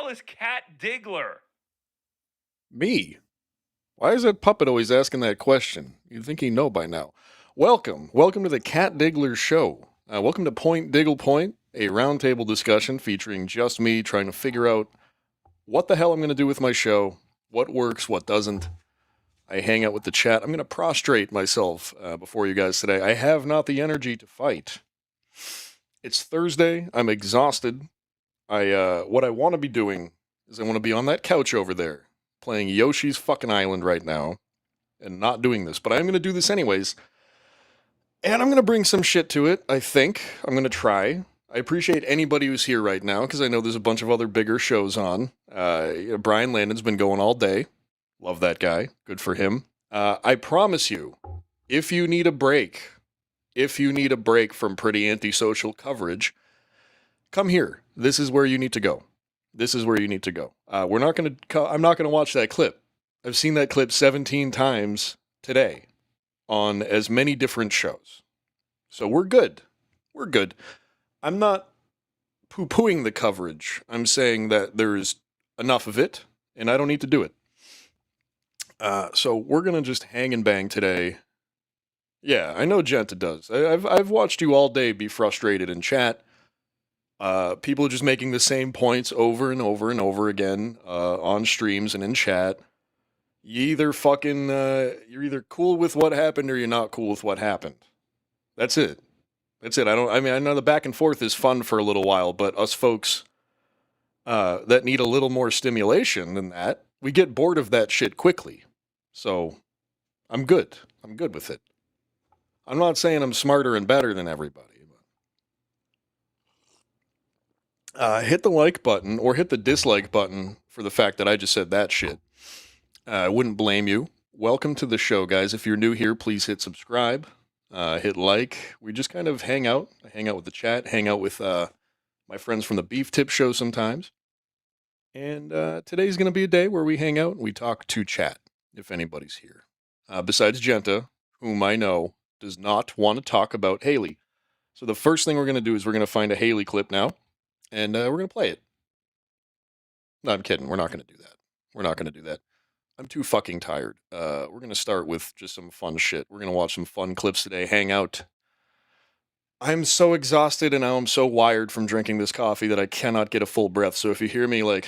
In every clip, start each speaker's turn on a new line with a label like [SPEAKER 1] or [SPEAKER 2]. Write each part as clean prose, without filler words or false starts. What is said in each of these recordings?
[SPEAKER 1] hell is Cat Diggler?
[SPEAKER 2] Me? Why is that puppet always asking that question? You'd think he'd know by now. Welcome to the Cat Diggler Show. Welcome to Point Diggle Point, a roundtable discussion featuring just me trying to figure out what the hell I'm going to do with my show, what works, what doesn't. I hang out with the chat. I'm going to prostrate myself before you guys today. I have not the energy to fight. It's Thursday. I'm exhausted. What I want to be doing is I want to be on that couch over there, playing Yoshi's fucking Island right now, and not doing this. But I'm going to do this anyways. And I'm going to bring some shit to it, I think. I'm going to try. I appreciate anybody who's here right now, because I know there's a bunch of other bigger shows on. Brian Landon's been going all day. Love that guy. Good for him. I promise you, if you need a break from pretty antisocial coverage, come here. This is where you need to go. I'm not going to watch that clip. I've seen that clip 17 times today on as many different shows. So we're good. I'm not poo-pooing the coverage. I'm saying that there's enough of it, and I don't need to do it. So we're going to just hang and bang today. Yeah, I know Genta does. I've watched you all day be frustrated in chat. People are just making the same points over and over and over again on streams and in chat. You're either cool with what happened or you're not cool with what happened. That's it. I know the back and forth is fun for a little while, but us folks that need a little more stimulation than that, we get bored of that shit quickly. So I'm good with it. I'm not saying I'm smarter and better than everybody. Hit the like button or hit the dislike button for the fact that I just said that shit. I wouldn't blame you. Welcome to the show, guys. If you're new here, please hit subscribe, hit like. We just kind of hang out. I hang out with the chat, hang out with my friends from the Beef Tip Show sometimes. And today's going to be a day where we hang out and we talk to chat, if anybody's here. Besides Genta, whom I know does not want to talk about Haley. So the first thing we're going to do is we're going to find a Haley clip now. And we're going to play it. No, I'm kidding. We're not going to do that. I'm too fucking tired. We're going to start with just some fun shit. We're going to watch some fun clips today, hang out. I'm so exhausted and now I'm so wired from drinking this coffee that I cannot get a full breath. So if you hear me like...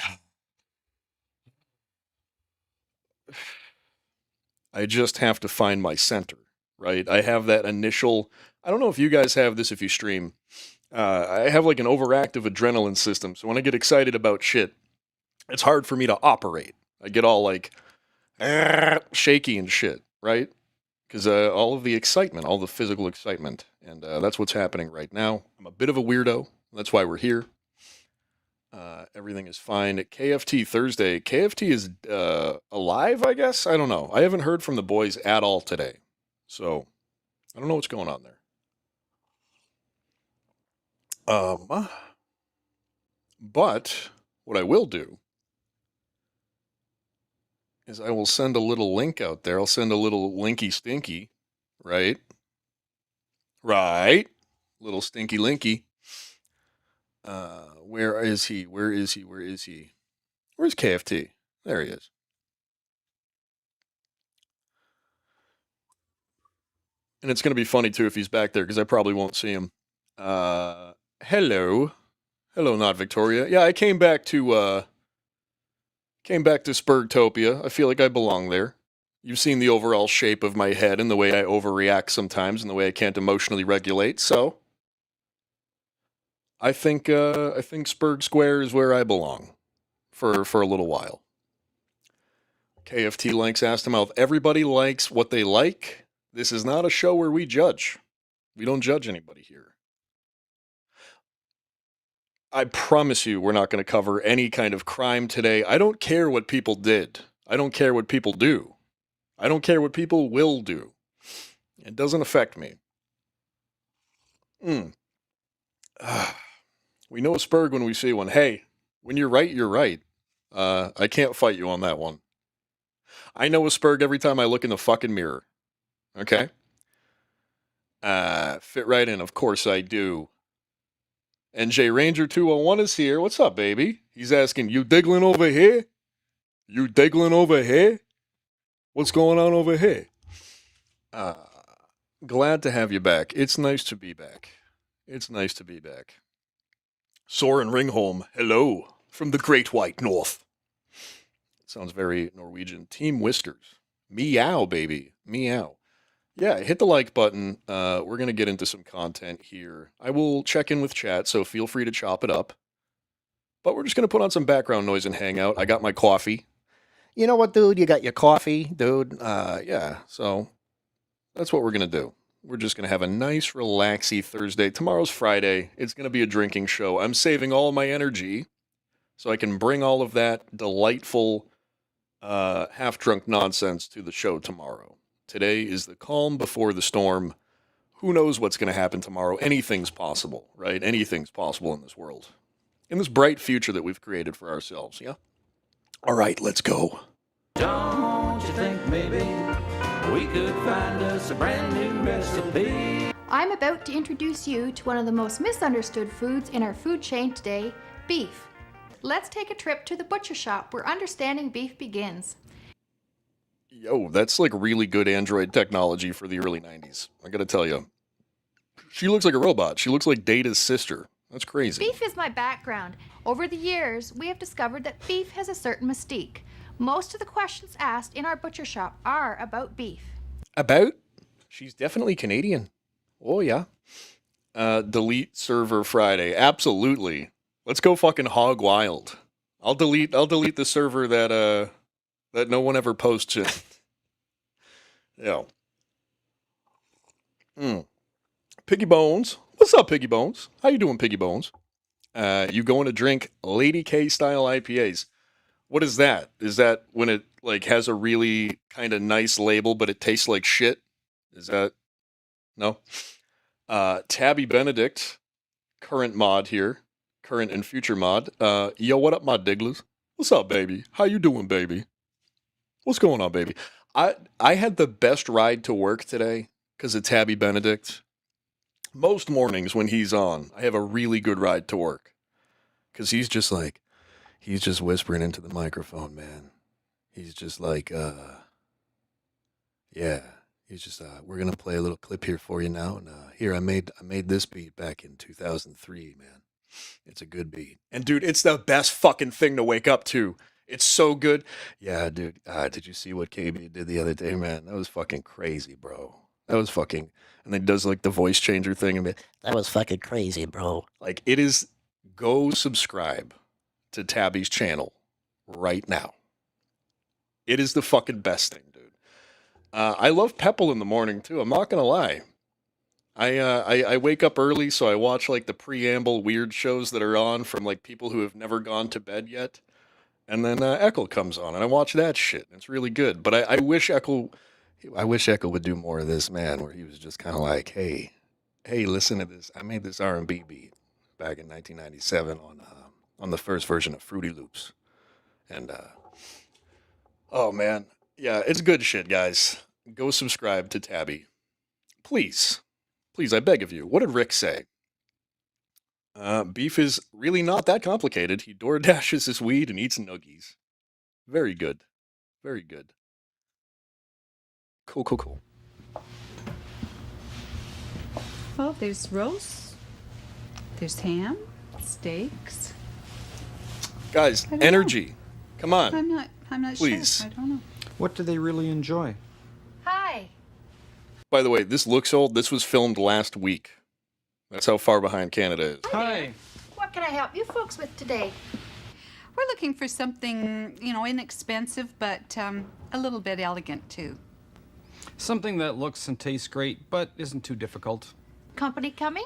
[SPEAKER 2] I just have to find my center, right? I have that initial... I don't know if you guys have this if you stream. I have like an overactive adrenaline system, so when I get excited about shit, it's hard for me to operate. I get all like shaky and shit, right? Because all of the excitement, all the physical excitement, and that's what's happening right now. I'm a bit of a weirdo. That's why we're here. Everything is fine. KFT Thursday. KFT is alive, I guess? I don't know. I haven't heard from the boys at all today. So, I don't know what's going on there. But what I will do is I will send a little link out there. I'll send a little linky stinky, right? Right. Little stinky linky. Where is he? Where's KFT? There he is. And it's going to be funny too if he's back there because I probably won't see him. Hello, not Victoria. Yeah, I came back to Spurgtopia. I feel like I belong there. You've seen the overall shape of my head and the way I overreact sometimes and the way I can't emotionally regulate. So I think Spurg Square is where I belong for a little while. KFT likes ass to mouth. Everybody likes what they like. This is not a show where we judge. We don't judge anybody here. I promise you we're not going to cover any kind of crime today. I don't care what people did. I don't care what people do. I don't care what people will do. It doesn't affect me. We know a Spurg when we see one. Hey, when you're right, you're right. I can't fight you on that one. I know a Spurg every time I look in the fucking mirror. Okay? Fit right in, of course I do. NJ Ranger 201 is here. What's up, baby? He's asking, you diggling over here? You diggling over here? What's going on over here? Uh, Glad to have you back. It's nice to be back. It's nice to be back. Soren Ringholm, hello from the Great White North. Sounds very Norwegian. Team Whisters. Meow, baby. Meow. Yeah, hit the like button. We're going to get into some content here. I will check in with chat, so feel free to chop it up. But we're just going to put on some background noise and hang out. I got my coffee. You know what, dude? You got your coffee, dude? Yeah, so that's what we're going to do. We're just going to have a nice, relaxy Thursday. Tomorrow's Friday. It's going to be a drinking show. I'm saving all my energy so I can bring all of that delightful half-drunk nonsense to the show tomorrow. Today is the calm before the storm. Who knows what's going to happen tomorrow? Anything's possible, right? Anything's possible in this world. In this bright future that we've created for ourselves, yeah? All right, let's go.
[SPEAKER 1] Don't you think maybe we could find us a brand new recipe?
[SPEAKER 3] I'm about to introduce you to one of the most misunderstood foods in our food chain today, beef. Let's take a trip to the butcher shop where understanding beef begins.
[SPEAKER 2] Yo, that's like really good Android technology for the early 90s. I gotta tell you. She looks like a robot. She looks like Data's sister. That's crazy.
[SPEAKER 3] Beef is my background. Over the years, we have discovered that beef has a certain mystique. Most of the questions asked in our butcher shop are about beef.
[SPEAKER 2] About? She's definitely Canadian. Oh, yeah. Delete server Friday. Absolutely. Let's go fucking hog wild. I'll delete the server that no one ever posts in. Yeah. Piggy Bones. What's up, Piggy Bones? How you doing, Piggy Bones? You going to drink Lady K style IPAs. What is that? Is that when it like has a really kind of nice label but it tastes like shit? Is that no? Tabby Benedict, current mod here. Current and future mod. Yo, what up, my Digglers? What's up, baby? How you doing, baby? What's going on, baby? I had the best ride to work today because of Tabby Benedict. Most mornings when he's on, I have a really good ride to work. Because he's just whispering into the microphone, man. He's just like, yeah. He's just, we're going to play a little clip here for you now. And here, I made this beat back in 2003, man. It's a good beat. And dude, it's the best fucking thing to wake up to. It's so good. Yeah, dude. Did you see what KB did the other day, man? That was fucking crazy, bro. That was fucking... And then does like the voice changer thing. And that was fucking crazy, bro. Like it is... Go subscribe to Tabby's channel right now. It is the fucking best thing, dude. I love Pepple in the morning, too. I'm not going to lie. I wake up early, so I watch like the preamble weird shows that are on from like people who have never gone to bed yet. And then Echo comes on, and I watch that shit. It's really good. But I wish Echo would do more of this, man, where he was just kind of like, hey, listen to this. I made this R&B beat back in 1997 on the first version of Fruity Loops. And, oh, man. Yeah, it's good shit, guys. Go subscribe to Tabby. Please. Please, I beg of you. What did Rick say? Beef is really not that complicated. He door dashes his weed and eats nuggies. Very good. Very good. Cool.
[SPEAKER 4] Well, there's roast, there's ham, steaks.
[SPEAKER 2] Guys, energy. Come on.
[SPEAKER 4] I'm not
[SPEAKER 2] Please.
[SPEAKER 4] sure. I don't know.
[SPEAKER 5] What do they really enjoy?
[SPEAKER 3] Hi.
[SPEAKER 2] By the way, this looks old. This was filmed last week. That's how far behind Canada is.
[SPEAKER 5] Hi.
[SPEAKER 3] What can I help you folks with today?
[SPEAKER 4] We're looking for something, inexpensive, but a little bit elegant too.
[SPEAKER 5] Something that looks and tastes great, but isn't too difficult.
[SPEAKER 3] Company coming?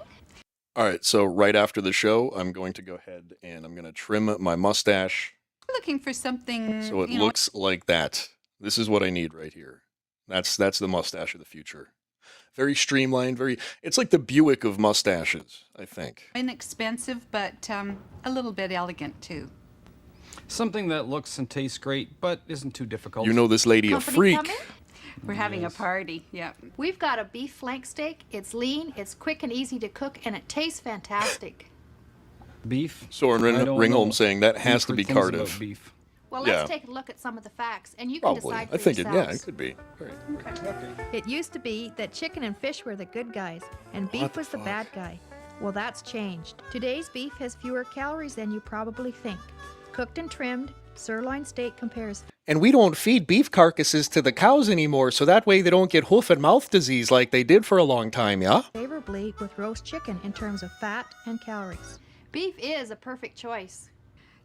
[SPEAKER 2] All right, so right after the show, I'm going to go ahead and I'm going to trim my mustache
[SPEAKER 4] We're looking for something,
[SPEAKER 2] so it looks like that. This is what I need right here. That's the mustache of the future. Very streamlined, it's like the Buick of mustaches, I think.
[SPEAKER 4] inexpensive, but a little bit elegant too.
[SPEAKER 5] Something that looks and tastes great, but isn't too difficult.
[SPEAKER 2] You know this lady a
[SPEAKER 3] Company
[SPEAKER 2] freak.
[SPEAKER 3] coming?
[SPEAKER 4] We're having a party, yeah.
[SPEAKER 3] We've got a beef flank steak. It's lean, it's quick and easy to cook, and it tastes fantastic.
[SPEAKER 5] Beef?
[SPEAKER 2] Soren
[SPEAKER 5] I don't
[SPEAKER 2] Ringholm
[SPEAKER 5] know.
[SPEAKER 2] saying that has to
[SPEAKER 5] We've
[SPEAKER 2] be
[SPEAKER 5] heard things about
[SPEAKER 2] Cardiff.
[SPEAKER 5] beef.
[SPEAKER 3] Well, let's
[SPEAKER 2] Yeah.
[SPEAKER 3] take a look at some of the facts, and you can
[SPEAKER 2] Probably.
[SPEAKER 3] decide for
[SPEAKER 2] I think it.
[SPEAKER 3] yourselves.
[SPEAKER 2] Yeah, it could be. All right.
[SPEAKER 3] It used to be that chicken and fish were the good guys, and beef
[SPEAKER 2] the
[SPEAKER 3] was the
[SPEAKER 2] fuck?
[SPEAKER 3] bad guy. Well, that's changed. Today's beef has fewer calories than you probably think. Cooked and trimmed, sirloin steak compares
[SPEAKER 6] And we don't feed beef carcasses to the cows anymore, so that way they don't get hoof and mouth disease like they did for a long time, yeah?
[SPEAKER 3] favorably with roast chicken in terms of fat and calories. Beef is a perfect choice.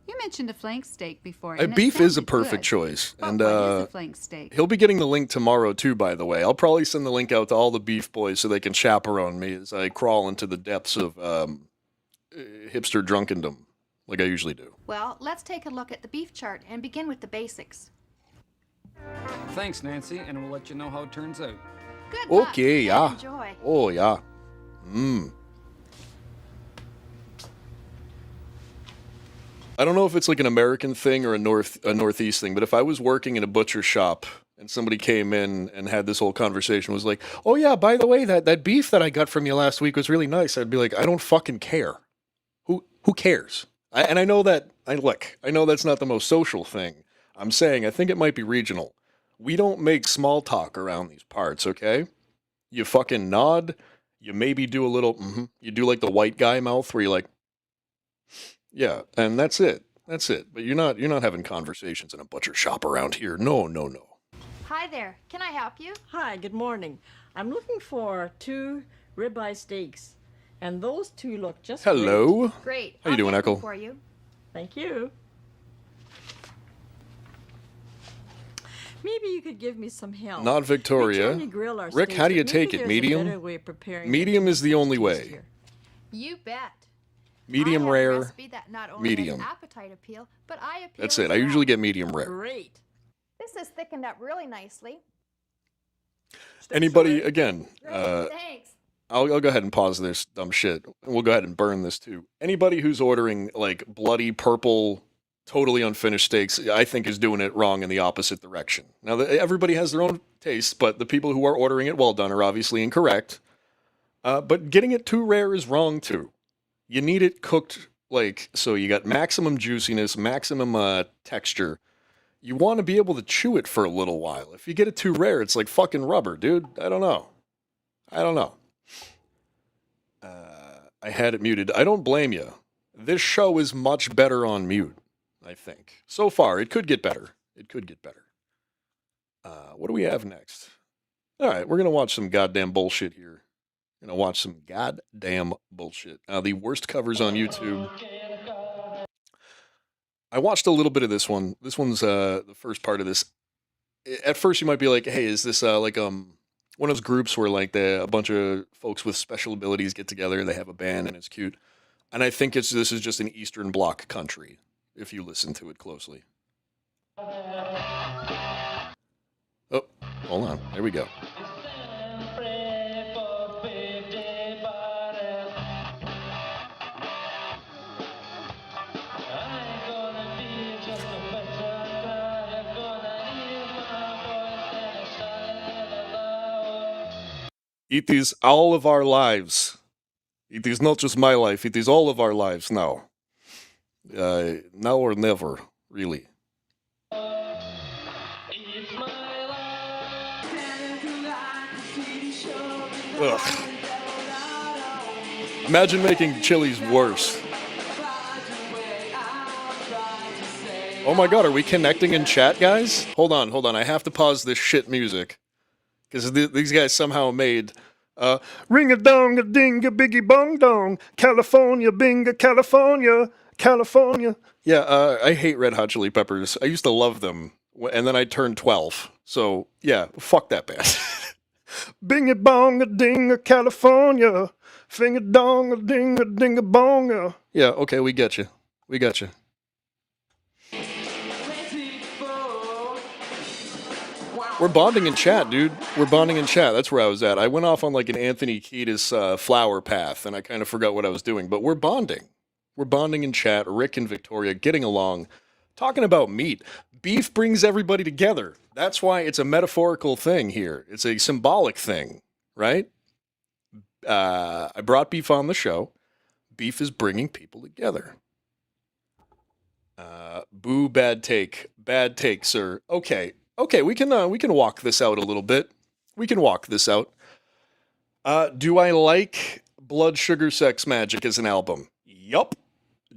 [SPEAKER 4] You mentioned a flank steak before. and it
[SPEAKER 2] Beef is a
[SPEAKER 4] sounded
[SPEAKER 2] perfect
[SPEAKER 4] good.
[SPEAKER 2] choice.
[SPEAKER 4] But
[SPEAKER 2] And
[SPEAKER 4] what is a flank steak?
[SPEAKER 2] he'll be getting the link tomorrow too, by the way. I'll probably send the link out to all the beef boys so they can chaperone me as I crawl into the depths of hipster drunkendom, like I usually do.
[SPEAKER 3] Well, let's take a look at the beef chart and begin with the basics.
[SPEAKER 5] Thanks, Nancy, and we'll let you know how it turns out.
[SPEAKER 3] Good luck
[SPEAKER 2] Okay,
[SPEAKER 3] and
[SPEAKER 2] yeah.
[SPEAKER 3] enjoy.
[SPEAKER 2] Oh, yeah. I don't know if it's like an American thing or a Northeast thing, but if I was working in a butcher shop and somebody came in and had this whole conversation, was like, "Oh yeah, by the way, that beef that I got from you last week was really nice," I'd be like, "I don't fucking care. Who cares?" And I know that I know that's not the most social thing. I'm saying I think it might be regional. We don't make small talk around these parts, okay? You fucking nod. You maybe do a little. You do like the white guy mouth where you like. Yeah, and that's it. That's it. But you're not having conversations in a butcher shop around here. No.
[SPEAKER 3] Hi there. Can I help you?
[SPEAKER 7] Hi, good morning. I'm looking for 2 ribeye steaks, and those 2 look just great.
[SPEAKER 2] Hello.
[SPEAKER 3] Great.
[SPEAKER 2] How you
[SPEAKER 3] I'll
[SPEAKER 2] doing,
[SPEAKER 3] get them
[SPEAKER 2] Echo?
[SPEAKER 3] For you.
[SPEAKER 7] Thank you. Maybe you could give me some help.
[SPEAKER 2] Not Victoria.
[SPEAKER 7] Which one you grill our
[SPEAKER 2] Rick,
[SPEAKER 7] steaks,
[SPEAKER 2] how do you
[SPEAKER 7] but
[SPEAKER 2] take
[SPEAKER 7] maybe
[SPEAKER 2] it?
[SPEAKER 7] there's a
[SPEAKER 2] Medium?
[SPEAKER 7] better way of preparing
[SPEAKER 2] Medium
[SPEAKER 7] them
[SPEAKER 2] is the
[SPEAKER 7] to
[SPEAKER 2] only
[SPEAKER 7] taste
[SPEAKER 2] way.
[SPEAKER 7] tastier.
[SPEAKER 3] You bet.
[SPEAKER 2] Medium
[SPEAKER 3] I have a
[SPEAKER 2] rare.
[SPEAKER 3] recipe that not only
[SPEAKER 2] medium.
[SPEAKER 3] has appetite appeal, but eye appeal.
[SPEAKER 2] That's
[SPEAKER 3] as
[SPEAKER 2] it. I
[SPEAKER 3] well.
[SPEAKER 2] usually get medium rare.
[SPEAKER 7] Great.
[SPEAKER 3] This is thickened up really nicely.
[SPEAKER 2] Anybody again?
[SPEAKER 3] Great. Thanks.
[SPEAKER 2] I'll go ahead and pause this dumb shit. And we'll go ahead and burn this too. Anybody who's ordering like bloody purple, totally unfinished steaks, I think is doing it wrong in the opposite direction. Now, everybody has their own taste, but the people who are ordering it well done are obviously incorrect. But getting it too rare is wrong too. You need it cooked like so. You got maximum juiciness, maximum texture. You want to be able to chew it for a little while. If you get it too rare, it's like fucking rubber, dude. I don't know. I had it muted. I don't blame you. This show is much better on mute, I think. So far, it could get better. What do we have next? All right, we're going to watch some goddamn bullshit here. The worst covers on YouTube. I watched a little bit of this one. This one's the first part of this. At first, you might be like, "Hey, is this like one of those groups where like a bunch of folks with special abilities get together, they have a band, and it's cute?" And I think this is just an Eastern Bloc country, if you listen to it closely. Oh, hold on. There we go. It is all of our lives. It is not just my life. It is all of our lives now. Now or never, really. Ugh. Imagine making chilies worse. Oh my god, are we connecting in chat, guys? Hold on. I have to pause this shit music. Because these guys somehow made ring-a-dong-a-ding-a biggie bong-dong, California binga, California. Yeah, I hate Red Hot Chili Peppers. I used to love them, and then I turned 12. So, yeah, fuck that band. Bing-a-bong-a-ding-a, California, fing-a-dong-a-ding-a-ding-a-bong-a. Yeah, okay, we get you. We're bonding in chat, dude. That's where I was at. I went off on like an Anthony Kiedis flower path, and I kind of forgot what I was doing. But we're bonding. We're bonding in chat. Rick and Victoria getting along, talking about meat. Beef brings everybody together. That's why it's a metaphorical thing here. It's a symbolic thing, right? I brought beef on the show. beef is bringing people together. Boo, bad take. Bad take, sir. Okay, we can walk this out a little bit. We can walk this out. Do I like Blood Sugar Sex Magic as an album? Yup.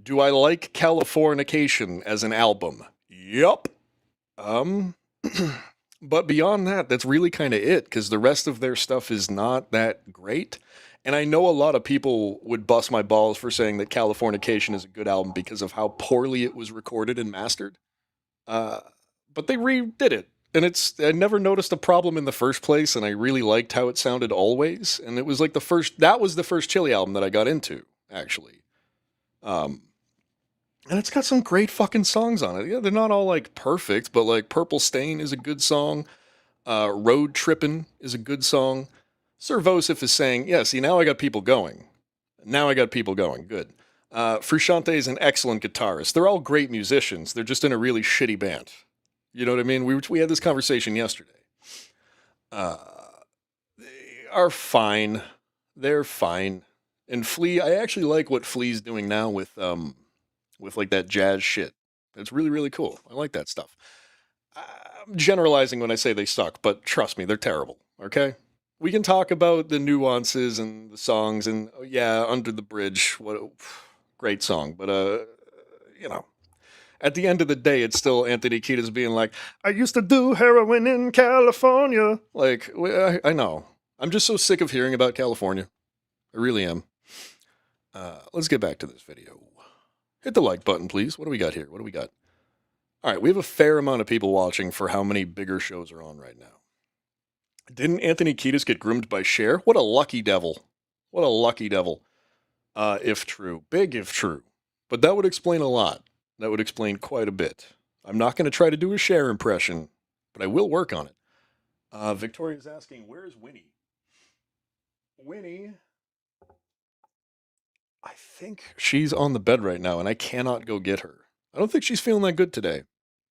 [SPEAKER 2] Do I like Californication as an album? Yup. But beyond that, that's really kind of it, because the rest of their stuff is not that great. And I know a lot of people would bust my balls for saying that Californication is a good album because of how poorly it was recorded and mastered. But they redid it. And I never noticed a problem in the first place, and I really liked how it sounded always. And it was like that was the first Chili album that I got into, actually. And it's got some great fucking songs on it. Yeah, they're not all like perfect, but like Purple Stain is a good song. Road Trippin' is a good song. Sir Vosif is saying, yeah, see, now I got people going. Good. Frusciante is an excellent guitarist. They're all great musicians. They're just in a really shitty band. You know what I mean? We had this conversation yesterday. They are fine. They're fine. And Flea, I actually like what Flea's doing now with like that jazz shit. It's really, really cool. I like that stuff. I'm generalizing when I say they suck, but trust me, they're terrible, okay? We can talk about the nuances and the songs and, yeah, Under the Bridge, what a great song. But, you know, at the end of the day, it's still Anthony Kiedis being like, I used to do heroin in California. Like, I know. I'm just so sick of hearing about California. I really am. Let's get back to this video. Hit the like button, please. What do we got here? All right, we have a fair amount of people watching for how many bigger shows are on right now. Didn't Anthony Kiedis get groomed by Cher? What a lucky devil. If true. Big if true. But that would explain a lot. That would explain quite a bit. I'm not going to try to do a Cher impression, but I will work on it. Victoria's asking, where's Winnie? Winnie... I think she's on the bed right now, and I cannot go get her. I don't think she's feeling that good today.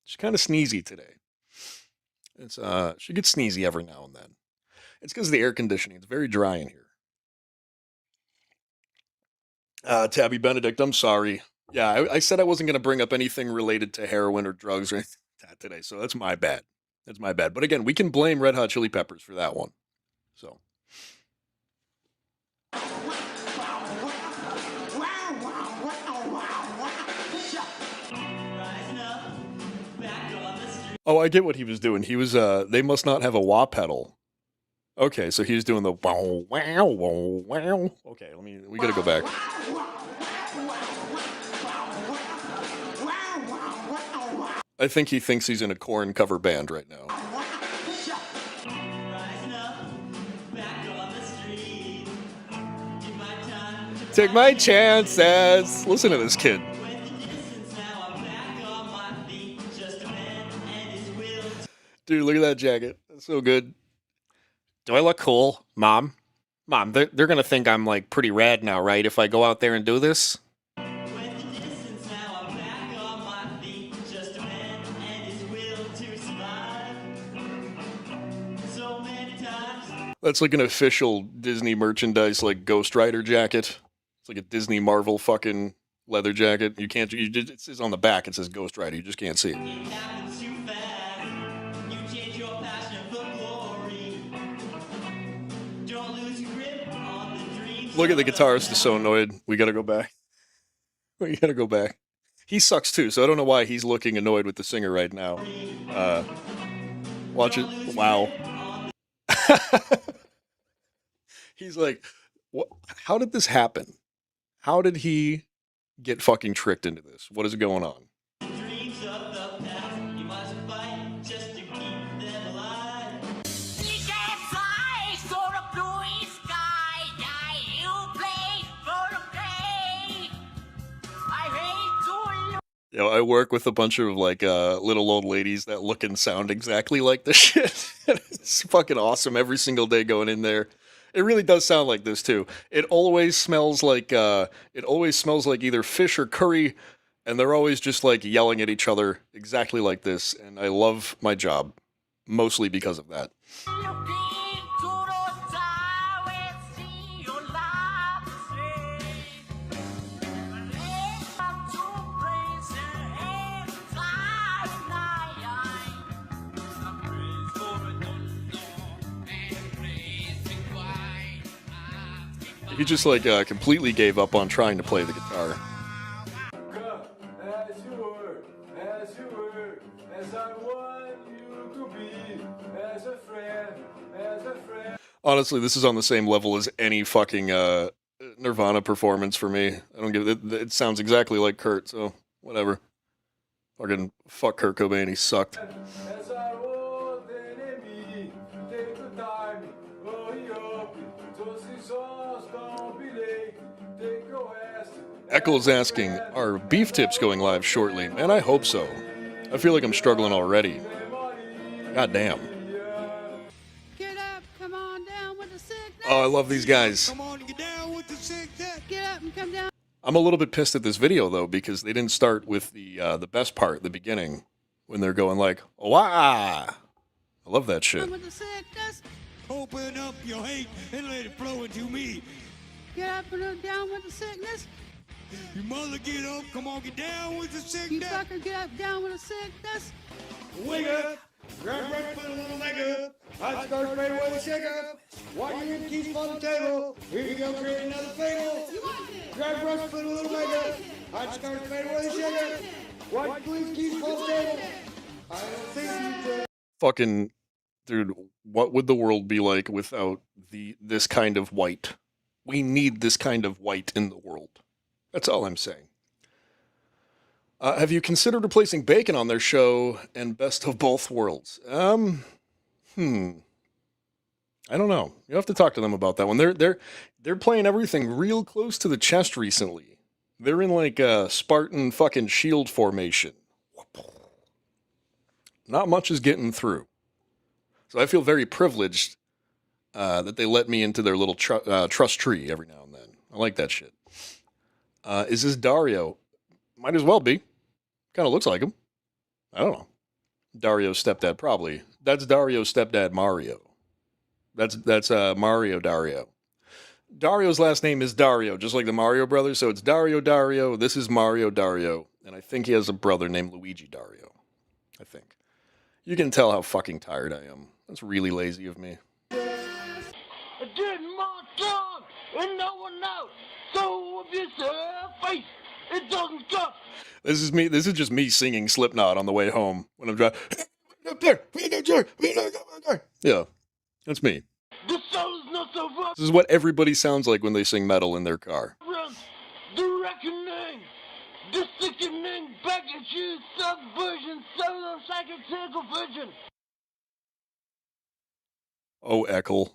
[SPEAKER 2] She's kind of sneezy today. She gets sneezy every now and then. It's because of the air conditioning. It's very dry in here. Tabby Benedict, I'm sorry. Yeah, I said I wasn't going to bring up anything related to heroin or drugs or anything like that today, so that's my bad. But again, we can blame Red Hot Chili Peppers for that one. So... Oh, I get what he was doing. He was, they must not have a wah pedal. Okay, so he was doing the wow, wow, wow, wow. Okay, we gotta go back. I think he thinks he's in a Korn cover band right now. Take my chances. Listen to this kid. Dude, look at that jacket. That's so good.
[SPEAKER 6] Do I look cool, Mom? Mom, they're gonna think I'm like pretty rad now, right? If I go out there and do this.
[SPEAKER 2] That's like an official Disney merchandise, like Ghost Rider jacket. It's like a Disney Marvel fucking leather jacket. It says on the back, it says Ghost Rider. You just can't see it. Look at the guitarist is so annoyed. We gotta go back. He sucks too, so I don't know why he's looking annoyed with the singer right now. Watch it. Wow. He's like, what? How did this happen? How did he get fucking tricked into this? What is going on? You know, I work with a bunch of like little old ladies that look and sound exactly like this shit. It's fucking awesome every single day going in there. It really does sound like this too. It always smells like either fish or curry, and they're always just like yelling at each other exactly like this. And I love my job, mostly because of that. He just like completely gave up on trying to play the guitar.
[SPEAKER 1] As you were, as I want you to be, as a friend.
[SPEAKER 2] Honestly, this is on the same level as any fucking Nirvana performance for me. I don't give it. It sounds exactly like Kurt, so whatever. Fucking fuck Kurt Cobain, he sucked.
[SPEAKER 1] As I was enemy, take the time, hurry up, those songs don't be late, take a rest.
[SPEAKER 2] Eccles asking, are beef tips going live shortly? Man, I hope so. I feel like I'm struggling already. God damn.
[SPEAKER 4] Get up, come on down with the sickness.
[SPEAKER 2] Oh, I love these guys.
[SPEAKER 8] Come on, get down with the sickness.
[SPEAKER 4] Get up and come down.
[SPEAKER 2] I'm a little bit pissed at this video though because they didn't start with the best part, the beginning, when they're going like, "Wah!" I love that shit.
[SPEAKER 4] With the sickness.
[SPEAKER 8] Open up your hate and let it flow into me.
[SPEAKER 4] Get up and down with the sickness.
[SPEAKER 8] You mother, get up. Come on, get down with the
[SPEAKER 4] You
[SPEAKER 8] sickness.
[SPEAKER 4] fucker, get up, down with the sickness.
[SPEAKER 8] Wake up. Grab breath, put a little leg up. Hot start straight away, shake up. While you in keys on the table. Here you go, create another fable. Grab breath, put a little leg up. Hot start straight away, shake up. While you please keys on the table. I don't think you do.
[SPEAKER 2] Fucking dude, what would the world be like without this kind of white? We need this kind of white in the world. That's all I'm saying. Have you considered replacing Bacon on their show and Best of Both Worlds? I don't know. You have to talk to them about that one. They're playing everything real close to the chest recently. They're in like a Spartan fucking shield formation. Not much is getting through. So I feel very privileged that they let me into their little trust tree every now and then. I like that shit. Is this Dario? Might as well be. Kind of looks like him. I don't know. Dario's stepdad, probably. That's Dario's stepdad, Mario. That's Mario Dario. Dario's last name is Dario, just like the Mario brothers. So it's Dario. This is Mario Dario. And I think he has a brother named Luigi Dario. I think. You can tell how fucking tired I am. That's really lazy of me.
[SPEAKER 1] I did my job, and no one knows. So if you say face, it doesn't cut.
[SPEAKER 2] This is just me singing Slipknot on the way home when I'm driving. Up there, yeah, that's me.
[SPEAKER 1] The soul is not so rough.
[SPEAKER 2] This is what everybody sounds like when they sing metal in their car.
[SPEAKER 1] The reckoning, the sickening, back at you, subversion, solo psychological vision.
[SPEAKER 2] Oh, Eckel.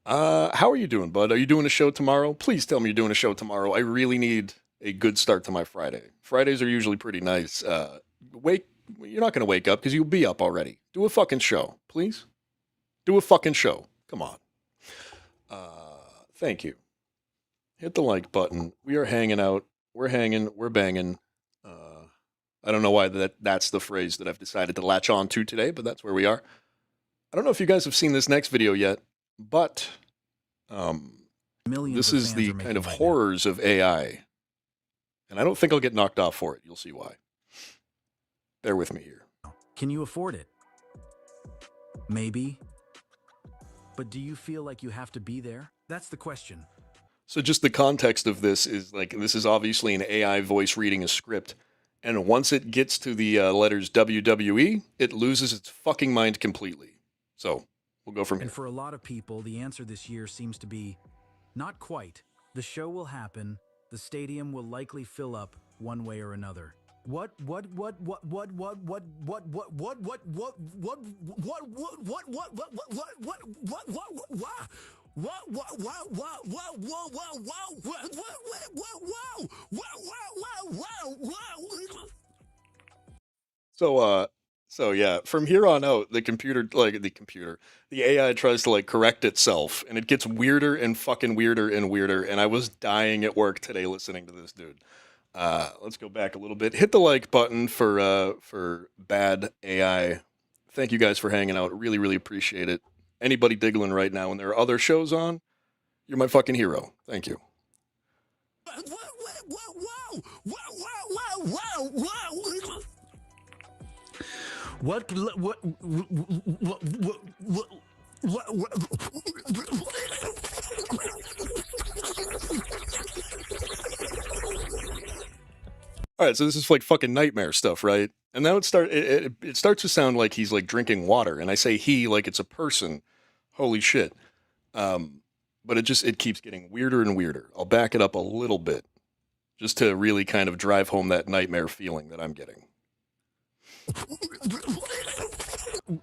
[SPEAKER 2] How are you doing, bud? Are you doing a show tomorrow? Please tell me you're doing a show tomorrow. I really need a good start to my Friday. Fridays are usually pretty nice. You're not going to wake up because you'll be up already. Do a fucking show, please. Do a fucking show. Come on. Thank you. Hit the like button. We are hanging out. We're hanging. We're banging. I don't know why that's the phrase that I've decided to latch on to today, but that's where we are. I don't know if you guys have seen this next video yet, but this is the kind of horrors of AI. And I don't think I'll get knocked off for it. You'll see why. Bear with me here.
[SPEAKER 9] Can you afford it? Maybe. But do you feel like you have to be there? That's the question.
[SPEAKER 2] So just the context of this is like, this is obviously an AI voice reading a script. And once it gets to the letters WWE, it loses its fucking mind completely. So we'll go from here.
[SPEAKER 9] And for a lot of people, the answer this year seems to be not quite. The show will happen. The stadium will likely fill up one way or another.
[SPEAKER 2] So yeah, from here on out, the AI tries to like correct itself, and it gets weirder and fucking weirder and weirder. And I was dying at work today listening to this dude. Let's go back a little bit. Hit the like button for bad AI. Thank you guys for hanging out. Really, really appreciate it. Anybody diggling right now when there are other shows on, you're my fucking hero. Thank you. All right, so this is like fucking nightmare stuff, right? And now it starts to sound like he's like drinking water, and I say he like it's a person. Holy shit. But it keeps getting weirder and weirder. I'll back it up a little bit just to really kind of drive home that nightmare feeling that I'm getting.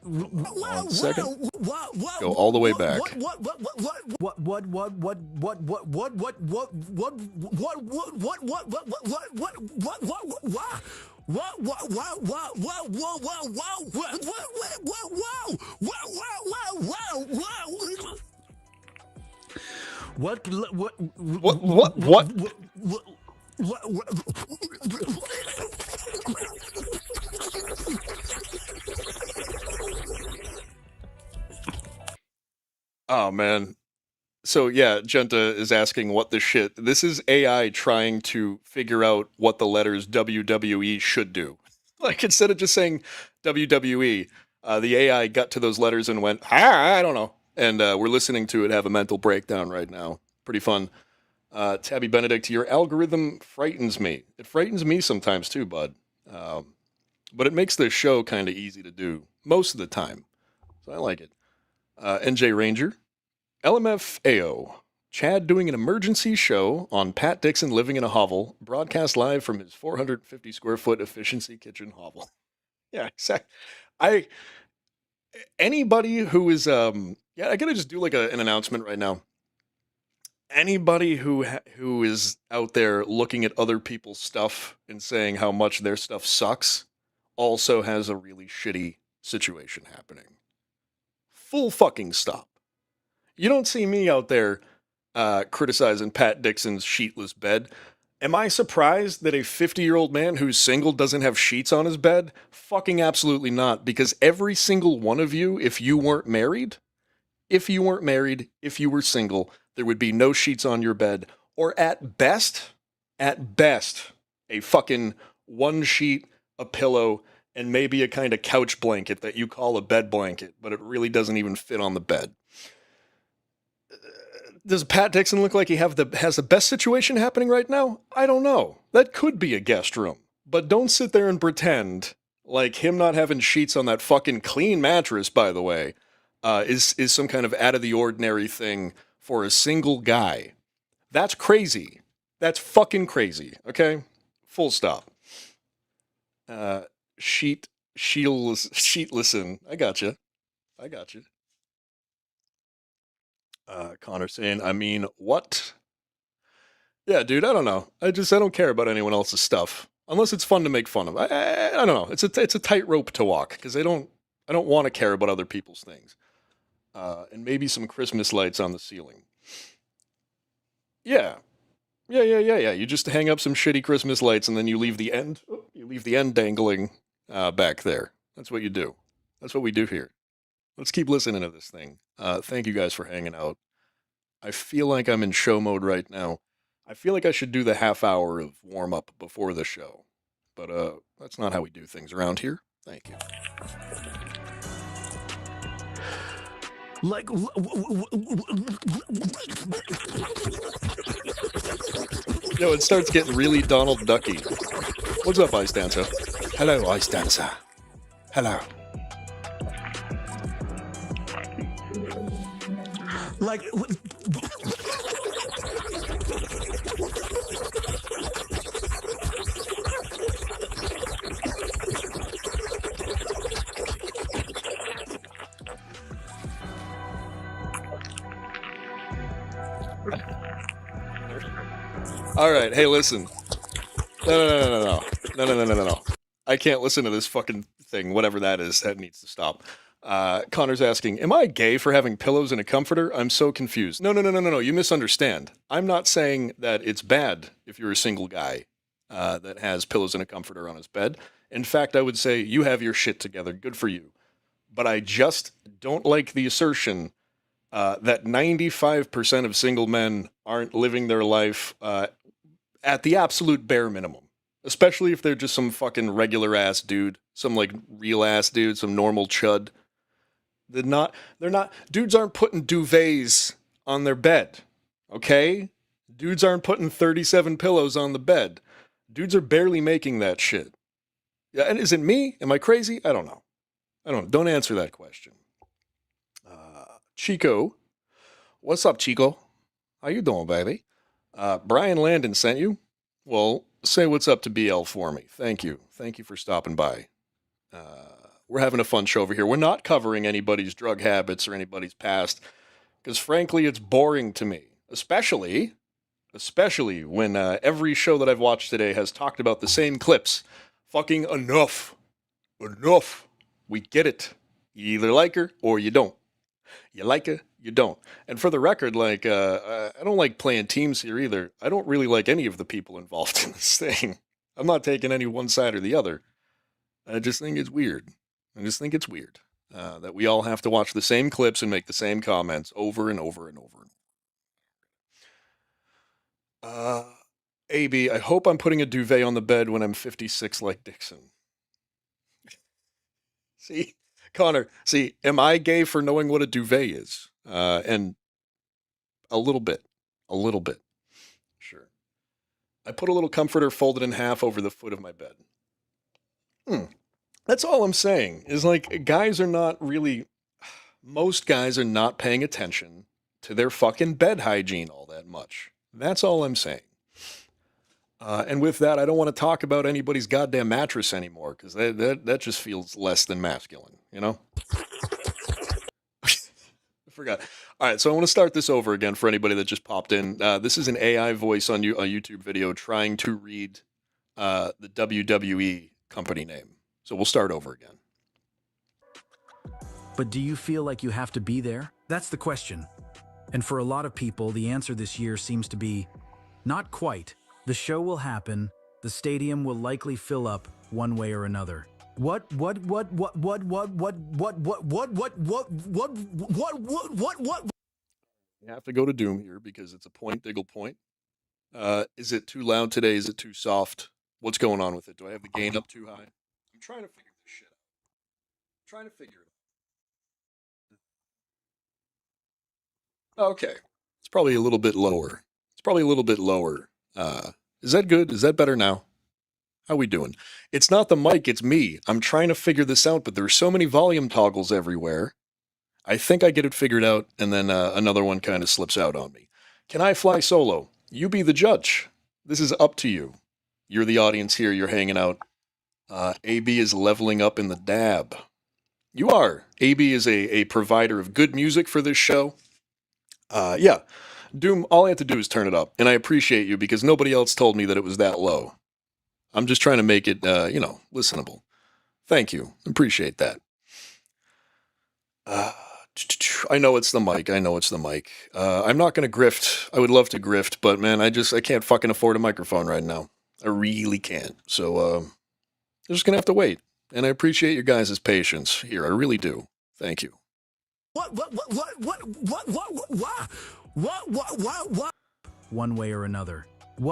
[SPEAKER 2] 1 second. Go all the way back. Oh man. So yeah, Genta is asking what the shit. This is AI trying to figure out what the letters WWE should do. Like instead of just saying WWE, the AI got to those letters and went, I don't know. And we're listening to it have a mental breakdown right now. Pretty fun. Tabby Benedict, your algorithm frightens me. It frightens me sometimes too, bud. But it makes the show kind of easy to do most of the time. So I like it. NJ Ranger, LMFAO, Chad doing an emergency show on Pat Dixon living in a hovel, broadcast live from his 450 square foot efficiency kitchen hovel. Yeah, exactly. Anybody who is, I gotta just do like an announcement right now. Anybody who is out there looking at other people's stuff and saying how much their stuff sucks also has a really shitty situation happening. Full fucking stop. You don't see me out there criticizing Pat Dixon's sheetless bed. Am I surprised that a 50-year-old man who's single doesn't have sheets on his bed? Fucking absolutely not, because every single one of you, if you weren't married, if you were single, there would be no sheets on your bed, or at best, a fucking one sheet, a pillow, and maybe a kind of couch blanket that you call a bed blanket, but it really doesn't even fit on the bed. Does Pat Dixon look like he has the best situation happening right now? I don't know. That could be a guest room. But don't sit there and pretend like him not having sheets on that fucking clean mattress, by the way, is some kind of out of the ordinary thing for a single guy. That's crazy. That's fucking crazy, okay? Full stop. Sheetless. I gotcha. Connor saying, I mean, what? Yeah, dude, I don't know. I don't care about anyone else's stuff. Unless it's fun to make fun of. I don't know. It's a tightrope to walk, because I don't want to care about other people's things. And maybe some Christmas lights on the ceiling. Yeah. You just hang up some shitty Christmas lights and then you leave the end dangling back there. That's what you do. That's what we do here. Let's keep listening to this thing. Thank you guys for hanging out. I feel like I'm in show mode right now. I feel like I should do the half hour of warm up before the show. But that's not how we do things around here. Thank you. Yo, it starts getting really Donald Ducky. What's up, Ice Dancer? Hello, Ice Dancer. Hello. All right, hey, listen. No. I can't listen to this fucking thing, whatever that is. That needs to stop. Connor's asking, am I gay for having pillows and a comforter? I'm so confused. No. You misunderstand. I'm not saying that it's bad if you're a single guy that has pillows and a comforter on his bed. In fact, I would say you have your shit together. Good for you. But I just don't like the assertion that 95% of single men aren't living their life at the absolute bare minimum. Especially if they're just some fucking regular ass dude, some like real ass dude, some normal chud. Dudes aren't putting duvets on their bed, okay? Dudes aren't putting 37 pillows on the bed. Dudes are barely making that shit. Yeah, and is it me? Am I crazy? I don't know. Don't answer that question. Chico. What's up, Chico? How you doing, baby? Brian Landon sent you? Well, say what's up to BL for me. Thank you. Thank you for stopping by. We're having a fun show over here. We're not covering anybody's drug habits or anybody's past, because frankly, it's boring to me. Especially when every show that I've watched today has talked about the same clips. Fucking enough. Enough. We get it. You either like her or you don't. You like her, you don't. And for the record, like, I don't like playing teams here either. I don't really like any of the people involved in this thing. I'm not taking any one side or the other. I just think it's weird. That we all have to watch the same clips and make the same comments over and over and over. AB, I hope I'm putting a duvet on the bed when I'm 56 like Dixon. See, Connor, am I gay for knowing what a duvet is? And a little bit. Sure. I put a little comforter folded in half over the foot of my bed. That's all I'm saying, is like, most guys are not paying attention to their fucking bed hygiene all that much. That's all I'm saying. And with that, I don't want to talk about anybody's goddamn mattress anymore, because that just feels less than masculine, you know? I forgot. All right, so I want to start this over again for anybody that just popped in. This is an AI voice on a YouTube video trying to read the WWE company name. So we'll start over again.
[SPEAKER 9] But do you feel like you have to be there? That's the question. And for a lot of people, the answer this year seems to be not quite. The show will happen. The stadium will likely fill up one way or another. What? You
[SPEAKER 2] have to go to Doom here because it's a point, Diggle point. Is it too loud today? Is it too soft? What's going on with it? Do I have the gain up too high? I'm trying to figure this shit out. Okay. It's probably a little bit lower. Is that good? Is that better now? How we doing? It's not the mic, it's me. I'm trying to figure this out, but there's so many volume toggles everywhere. I think I get it figured out, and then another one kind of slips out on me. Can I fly solo? You be the judge. This is up to you. You're the audience here. You're hanging out. AB is leveling up in the dab. You are. AB is a provider of good music for this show. Yeah. Doom, all I have to do is turn it up, and I appreciate you because nobody else told me that it was that low. I'm just trying to make it, listenable. Thank you. Appreciate that. I know it's the mic. I'm not going to grift. I would love to grift, but man, I can't fucking afford a microphone right now. I really can't. So, I'm just going to have to wait. And I appreciate your guys' patience here. I really do. Thank you.
[SPEAKER 9] One way or another.
[SPEAKER 2] I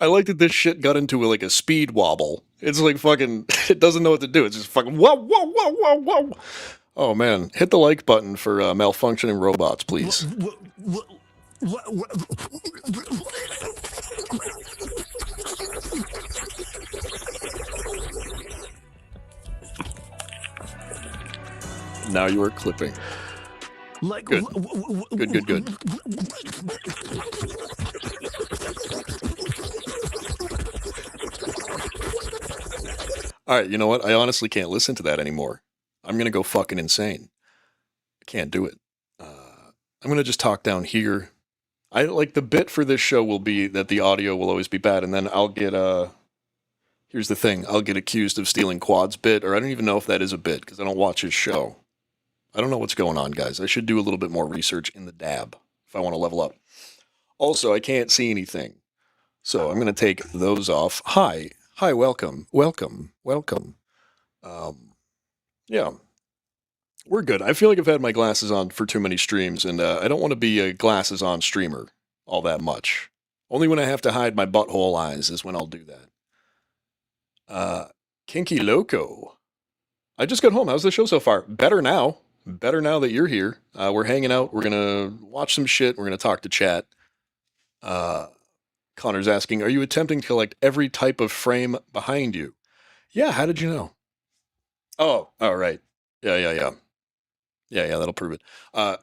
[SPEAKER 2] like that this shit got into like a speed wobble. It's like fucking, it doesn't know what to do. It's just fucking whoa, whoa, whoa, whoa, whoa. Oh man, hit the like button for malfunctioning robots, please. Now you are clipping. Good. Good. All right, you know what? I honestly can't listen to that anymore. I'm going to go fucking insane. I can't do it. I'm going to just talk down here. I like the bit for this show will be that the audio will always be bad, and then I'll get here's the thing, I'll get accused of stealing Quad's bit, or I don't even know if that is a bit because I don't watch his show. I don't know what's going on, guys. I should do a little bit more research in the dab if I want to level up. Also, I can't see anything, so I'm going to take those off. Hi, welcome. Yeah, we're good. I feel like I've had my glasses on for too many streams, and I don't want to be a glasses on streamer all that much. Only when I have to hide my butthole eyes is when I'll do that. Kinky Loco. I just got home. How's the show so far? Better now. Better now that you're here. We're hanging out. We're going to watch some shit. We're going to talk to chat. Connor's asking, are you attempting to collect every type of frame behind you? Yeah, how did you know? Oh, all right. Yeah, that'll prove it. I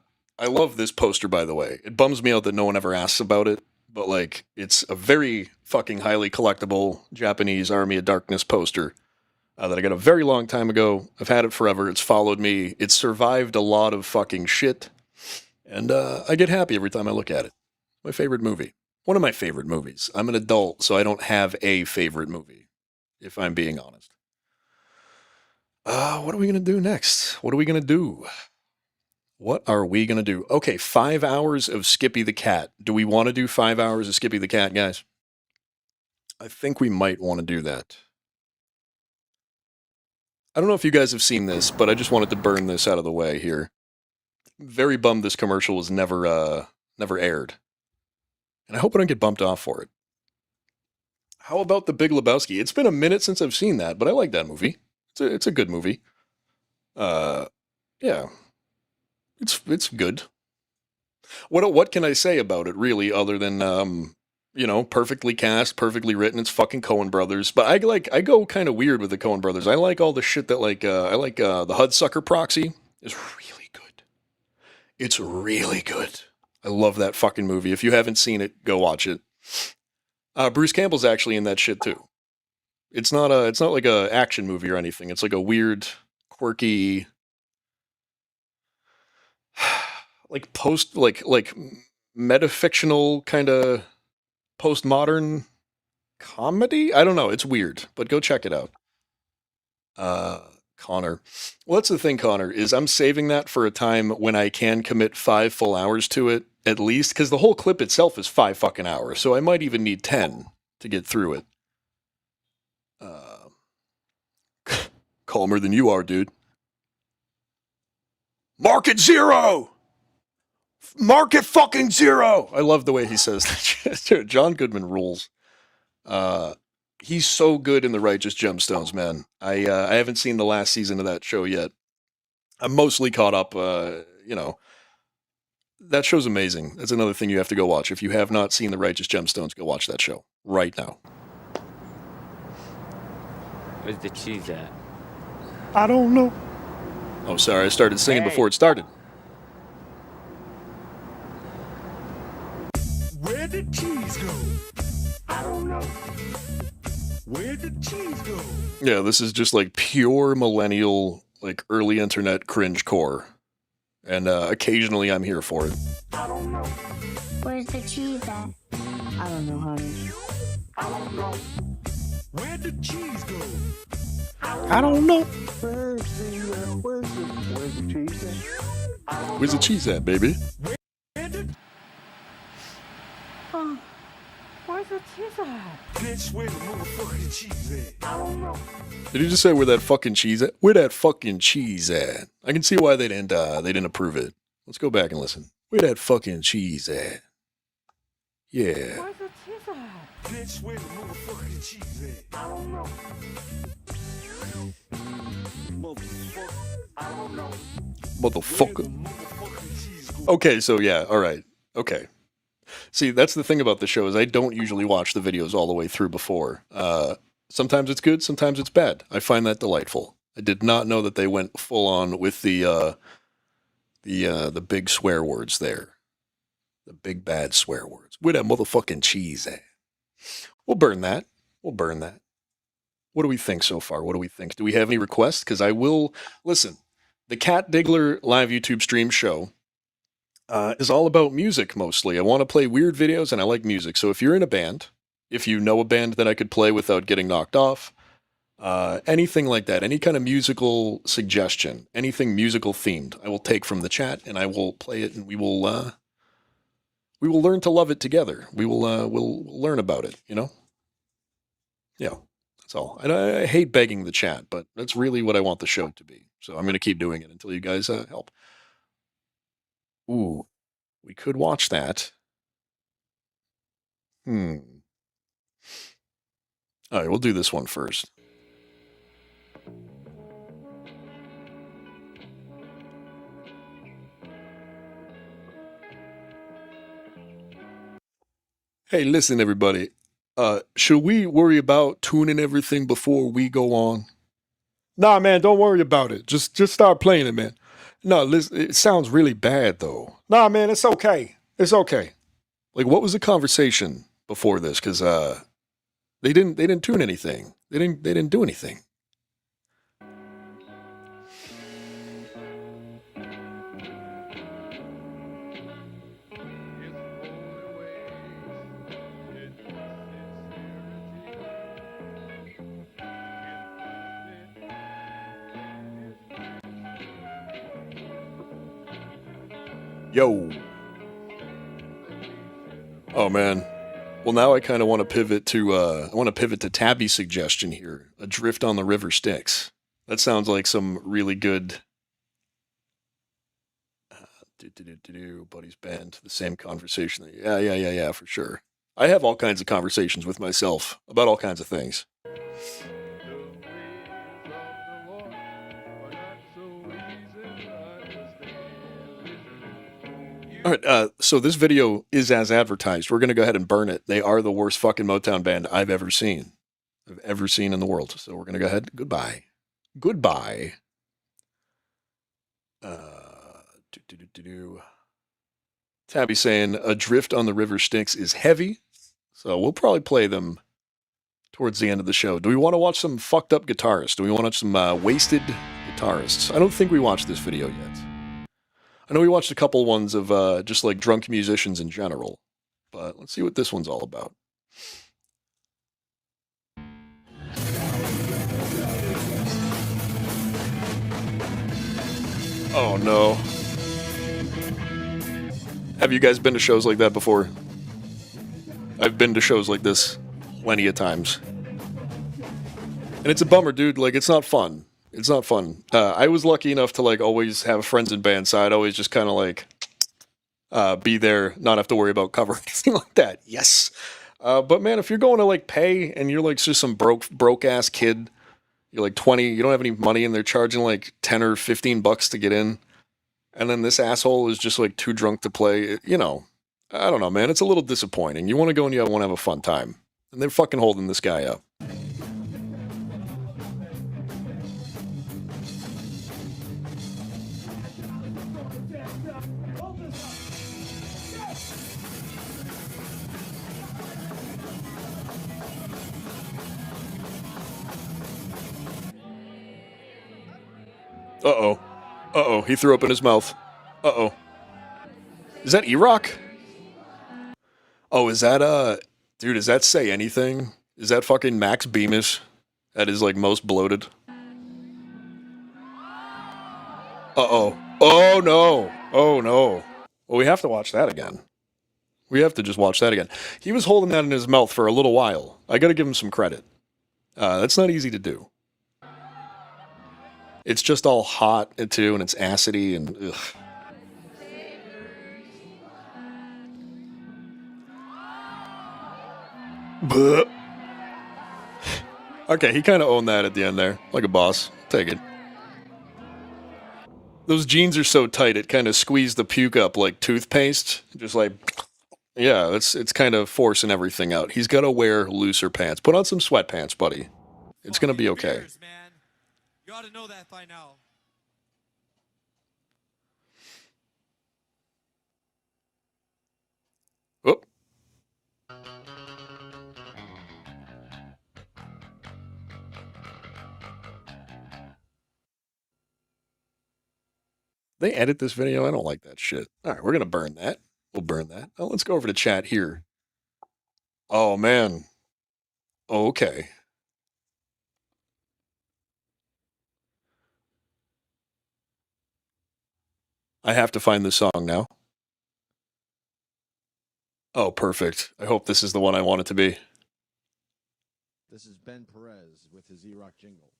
[SPEAKER 2] love this poster, by the way. It bums me out that no one ever asks about it, but like, it's a very fucking highly collectible Japanese Army of Darkness poster that I got a very long time ago. I've had it forever. It's followed me. It's survived a lot of fucking shit, and I get happy every time I look at it. My favorite movie. One of my favorite movies. I'm an adult, so I don't have a favorite movie, if I'm being honest. What are we going to do next? What are we going to do? Okay, 5 hours of Skippy the Cat. Do we want to do 5 hours of Skippy the Cat, guys? I think we might want to do that. I don't know if you guys have seen this, but I just wanted to burn this out of the way here. Very bummed this commercial was never aired. And I hope I don't get bumped off for it. How about The Big Lebowski? It's been a minute since I've seen that, but I like that movie. It's a good movie. Yeah. It's good. What can I say about it, really, other than, perfectly cast, perfectly written. It's fucking Coen Brothers. But I go kind of weird with the Coen Brothers. I like all the shit that, the Hudsucker Proxy is really good. It's really good. I love that fucking movie. If you haven't seen it, go watch it. Bruce Campbell's actually in that shit too. It's not like a action movie or anything. It's like a weird, quirky, like metafictional kind of postmodern comedy. I don't know. It's weird, but go check it out. Connor. Well, that's the thing, Connor, is I'm saving that for a time when I can commit 5 full hours to it, at least, because the whole clip itself is 5 fucking hours, so I might even need 10 to get through it. Calmer than you are, dude. Market zero! Market fucking zero! I love the way he says that. John Goodman rules. He's so good in The Righteous Gemstones, man. I haven't seen the last season of that show yet. I'm mostly caught up, That show's amazing. That's another thing you have to go watch. If you have not seen The Righteous Gemstones, go watch that show right now.
[SPEAKER 10] Where's the cheese at?
[SPEAKER 2] I don't know. Oh, sorry. I started singing before it started.
[SPEAKER 8] Where did cheese go? I don't know. Where did cheese go?
[SPEAKER 2] Yeah, this is just like pure millennial, like early internet cringe core. And occasionally I'm here for it.
[SPEAKER 8] I don't know.
[SPEAKER 11] Where's the cheese at? I don't know, honey.
[SPEAKER 8] I don't know. Where did cheese go?
[SPEAKER 2] I don't know.
[SPEAKER 8] Where's the cheese at?
[SPEAKER 2] Where's the cheese at, baby?
[SPEAKER 8] Where did...
[SPEAKER 7] Where's the cheese at?
[SPEAKER 8] Bitch, where the motherfucking cheese at? I don't know.
[SPEAKER 2] Did you just say where that fucking cheese at? Where that fucking cheese at? I can see why they didn't approve it. Let's go back and listen. Where that fucking cheese at? Yeah.
[SPEAKER 7] Where's the cheese at?
[SPEAKER 8] Bitch, where the motherfucking cheese at? I don't know. Motherfucker. I don't know.
[SPEAKER 2] Motherfucker. Okay, so yeah, alright. Okay. See, that's the thing about the show is I don't usually watch the videos all the way through before. Sometimes it's good, sometimes it's bad. I find that delightful. I did not know that they went full on with the big swear words there. The big bad swear words. Where that motherfucking cheese at? We'll burn that. What do we think so far? What do we think? Do we have any requests? Because I will... Listen, the Cat Diggler live YouTube stream show is all about music, mostly. I want to play weird videos, and I like music. So if you're in a band, if you know a band that I could play without getting knocked off, anything like that, any kind of musical suggestion, anything musical themed, I will take from the chat, and I will play it, and we will learn to love it together. We'll learn about it, you know? Yeah, that's all. And I hate begging the chat, but that's really what I want the show to be. So I'm going to keep doing it until you guys help. Ooh, we could watch that. All right, we'll do this one first. Hey, listen, everybody. Should we worry about tuning everything before we go on? Nah, man, don't worry about it. Just start playing it, man. No, listen, it sounds really bad though. Nah, man, it's okay. It's okay. Like, what was the conversation before this? Because they didn't tune anything. They didn't do anything. Yo. Oh man. Well, now I kind of want to pivot to Tabby's suggestion here. Adrift on the River Styx. That sounds like some really good buddy's band. The same conversation. Yeah, for sure. I have all kinds of conversations with myself about all kinds of things. All right, so this video is as advertised. We're going to go ahead and burn it. They are the worst fucking Motown band I've ever seen. In the world. So we're going to go ahead. Goodbye. Tabby saying Adrift on the River Styx is heavy. So we'll probably play them towards the end of the show. Do we want to watch some fucked up guitarists? Do we want to watch some wasted guitarists? I don't think we watched this video yet. I know we watched a couple ones of just like drunk musicians in general, but let's see what this one's all about. Oh no. Have you guys been to shows like that before? I've been to shows like this plenty of times. And it's a bummer, dude. Like, it's not fun. It's not fun. I was lucky enough to like always have friends in bands, so I'd always just kind of like be there, not have to worry about cover or anything like that. Yes. But man, if you're going to like pay and you're like just some broke ass kid, you're like 20, you don't have any money and they're charging like 10 or 15 bucks to get in. And then this asshole is just like too drunk to play. You know, I don't know, man. It's a little disappointing. You want to go and you want to have a fun time. And they're fucking holding this guy up. Uh-oh, he threw up in his mouth. Uh-oh. Is that E-Rock? Oh, is that, dude, does that say anything? Is that fucking Max Bemis at his, like, most bloated? Uh-oh. Oh, no. Oh, no. Well, we have to watch that again. We have to just watch that again. He was holding that in his mouth for a little while. I gotta give him some credit. That's not easy to do. It's just all hot, too, and it's acidy, and ugh. Bleh. Okay, he kind of owned that at the end there, like a boss. Take it. Those jeans are so tight, it kind of squeezed the puke up like toothpaste. Just like, yeah, it's kind of forcing everything out. He's got to wear looser pants. Put on some sweatpants, buddy. It's going to be okay.
[SPEAKER 12] Beers, man. You ought to know that by now.
[SPEAKER 2] Whoop. They edit this video? I don't like that shit. All right, we're going to burn that. We'll burn that. Now let's go over to chat here. Oh, man. Okay. I have to find this song now. Oh, perfect. I hope this is the one I want it to be.
[SPEAKER 13] This is Ben Perez with his E-Rock jingle.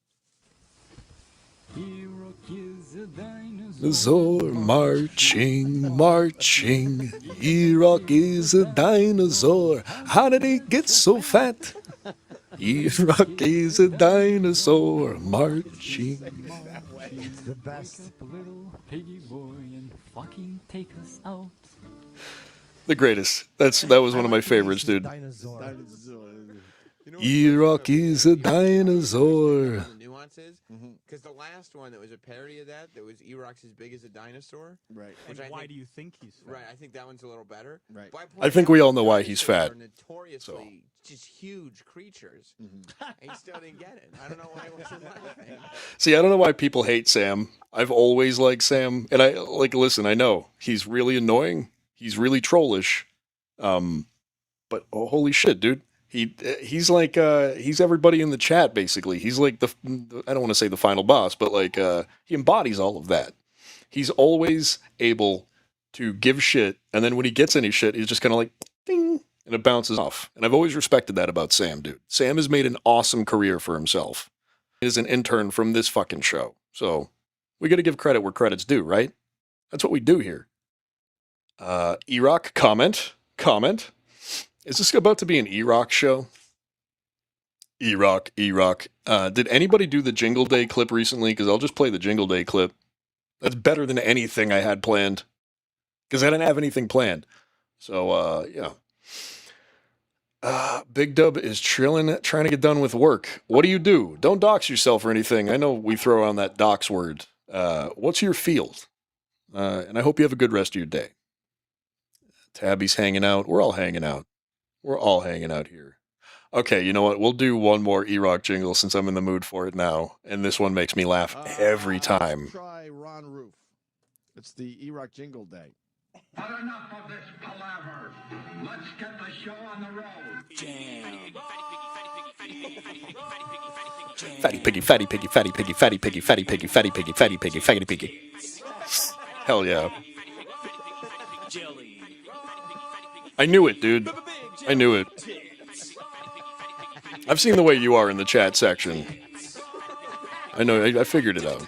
[SPEAKER 14] E-Rock is
[SPEAKER 2] Dinosaur marching, marching. Iraq is a dinosaur. How did he get so fat? Iraq is a dinosaur marching.
[SPEAKER 13] He's the best. Wake up, little piggy boy, and fucking take us out.
[SPEAKER 2] The greatest. That was one of my favorites, dude. Iraq is a dinosaur.
[SPEAKER 14] Nuances, because the last one that was a parody of that was Iraq's as big as a dinosaur.
[SPEAKER 15] Right.
[SPEAKER 14] Which
[SPEAKER 15] And why do you think he's fat?
[SPEAKER 14] Right. I think that one's a little better.
[SPEAKER 15] Right.
[SPEAKER 2] I think we all know why he's fat.
[SPEAKER 14] Are notoriously just huge creatures. And he still didn't get it. I don't know why he wasn't laughing.
[SPEAKER 2] See, I don't know why people hate Sam. I've always liked Sam, and listen, I know he's really annoying. He's really trollish. But oh, holy shit, dude. He's like he's everybody in the chat basically. He's like the I don't want to say the final boss, but like he embodies all of that. He's always able to give shit, and then when he gets any shit, he's just kind of like ding, and it bounces off. And I've always respected that about Sam, dude. Sam has made an awesome career for himself. He is an intern from this fucking show, so we got to give credit where credit's due, right? That's what we do here. Iraq comment. Is this about to be an Iraq show? Iraq. Did anybody do the Jingle Day clip recently? Because I'll just play the Jingle Day clip. That's better than anything I had planned. Because I didn't have anything planned. So, yeah. Big Dub is chilling, trying to get done with work. What do? Don't dox yourself or anything. I know we throw on that dox word. What's your field? And I hope you have a good rest of your day. Tabby's hanging out. We're all hanging out. We're all hanging out here. Okay, you know what? We'll do one more Iraq jingle since I'm in the mood for it now. And this one makes me laugh every time.
[SPEAKER 15] Let's try Ron Roof. It's the Iraq Jingle Day.
[SPEAKER 16] But enough of this palaver. Let's get the show on the road.
[SPEAKER 2] Fatty piggy, fatty piggy, fatty piggy, fatty piggy, fatty piggy, fatty piggy, fatty piggy, fatty piggy. Hell yeah. I knew it, dude. I knew it. I've seen the way you are in the chat section. I know, I figured it out.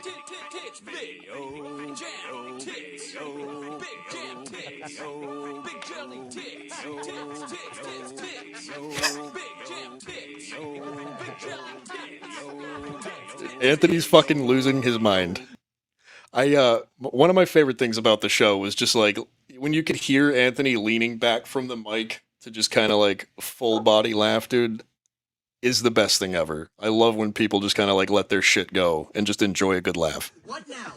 [SPEAKER 2] Anthony's fucking losing his mind. One of my favorite things about the show was just like when you could hear Anthony leaning back from the mic to just kind of like full body laugh, dude, is the best thing ever. I love when people just kind of like let their shit go and just enjoy a good laugh.
[SPEAKER 16] What now?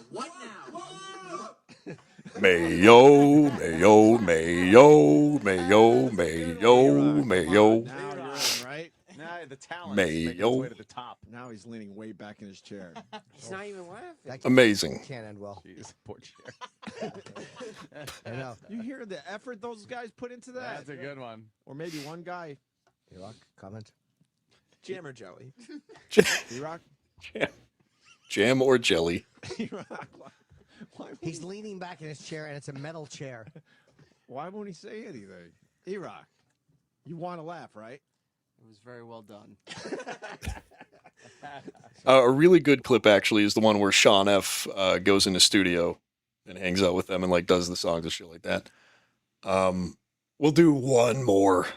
[SPEAKER 2] Mayo, mayo, mayo, mayo, mayo, mayo.
[SPEAKER 15] Now you're on, right?
[SPEAKER 17] Now the talent
[SPEAKER 2] Mayo.
[SPEAKER 17] is making its way to the top.
[SPEAKER 15] Now he's leaning way back in his chair.
[SPEAKER 14] He's not even laughing.
[SPEAKER 2] Amazing.
[SPEAKER 18] Can't end well.
[SPEAKER 17] Jeez, poor chair.
[SPEAKER 18] I know.
[SPEAKER 15] You hear the effort those guys put into that?
[SPEAKER 17] That's a good one.
[SPEAKER 15] Or maybe one guy.
[SPEAKER 18] Iraq, comment.
[SPEAKER 14] Jam or jelly?
[SPEAKER 15] Iraq?
[SPEAKER 2] Jam or jelly?
[SPEAKER 15] Iraq.
[SPEAKER 18] He's leaning back in his chair, and it's a metal chair.
[SPEAKER 15] Why won't he say anything? Iraq, you want to laugh, right?
[SPEAKER 17] It was very well done.
[SPEAKER 2] A really good clip, actually, is the one where Sean F. Goes in the studio and hangs out with them and like does the songs and shit like that. We'll do one more.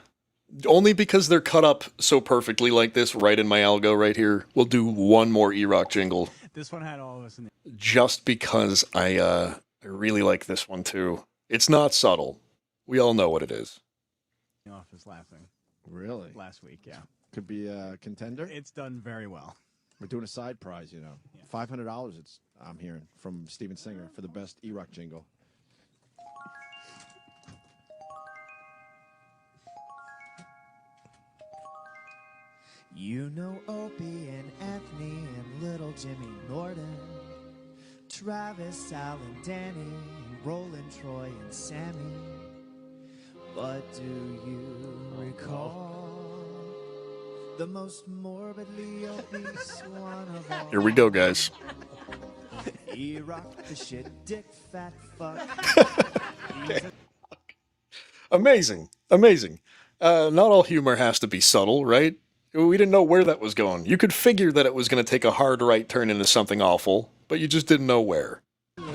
[SPEAKER 2] Only because they're cut up so perfectly like this, right in my algo right here. We'll do one more Iraq jingle.
[SPEAKER 13] This one had all of us in it.
[SPEAKER 2] Just because I really like this one too. It's not subtle. We all know what it is.
[SPEAKER 13] Office laughing.
[SPEAKER 15] Really?
[SPEAKER 13] Last week, yeah.
[SPEAKER 15] Could be a contender.
[SPEAKER 13] It's done very well.
[SPEAKER 15] We're doing a side prize, you know. $500 it's I'm hearing from Steven Singer for the best Iraq jingle.
[SPEAKER 19] You know Opie and Anthony and little Jimmy Norton, Travis, Al and Danny, and Roland, Troy and Sammy. But do you recall the most morbidly obese one of all?
[SPEAKER 2] Here we go, guys.
[SPEAKER 19] Iraq, the shit, dick, fat fuck.
[SPEAKER 2] Amazing. Amazing. Not all humor has to be subtle, right? We didn't know where that was going. You could figure that it was going to take a hard right turn into something awful, but you just didn't know where.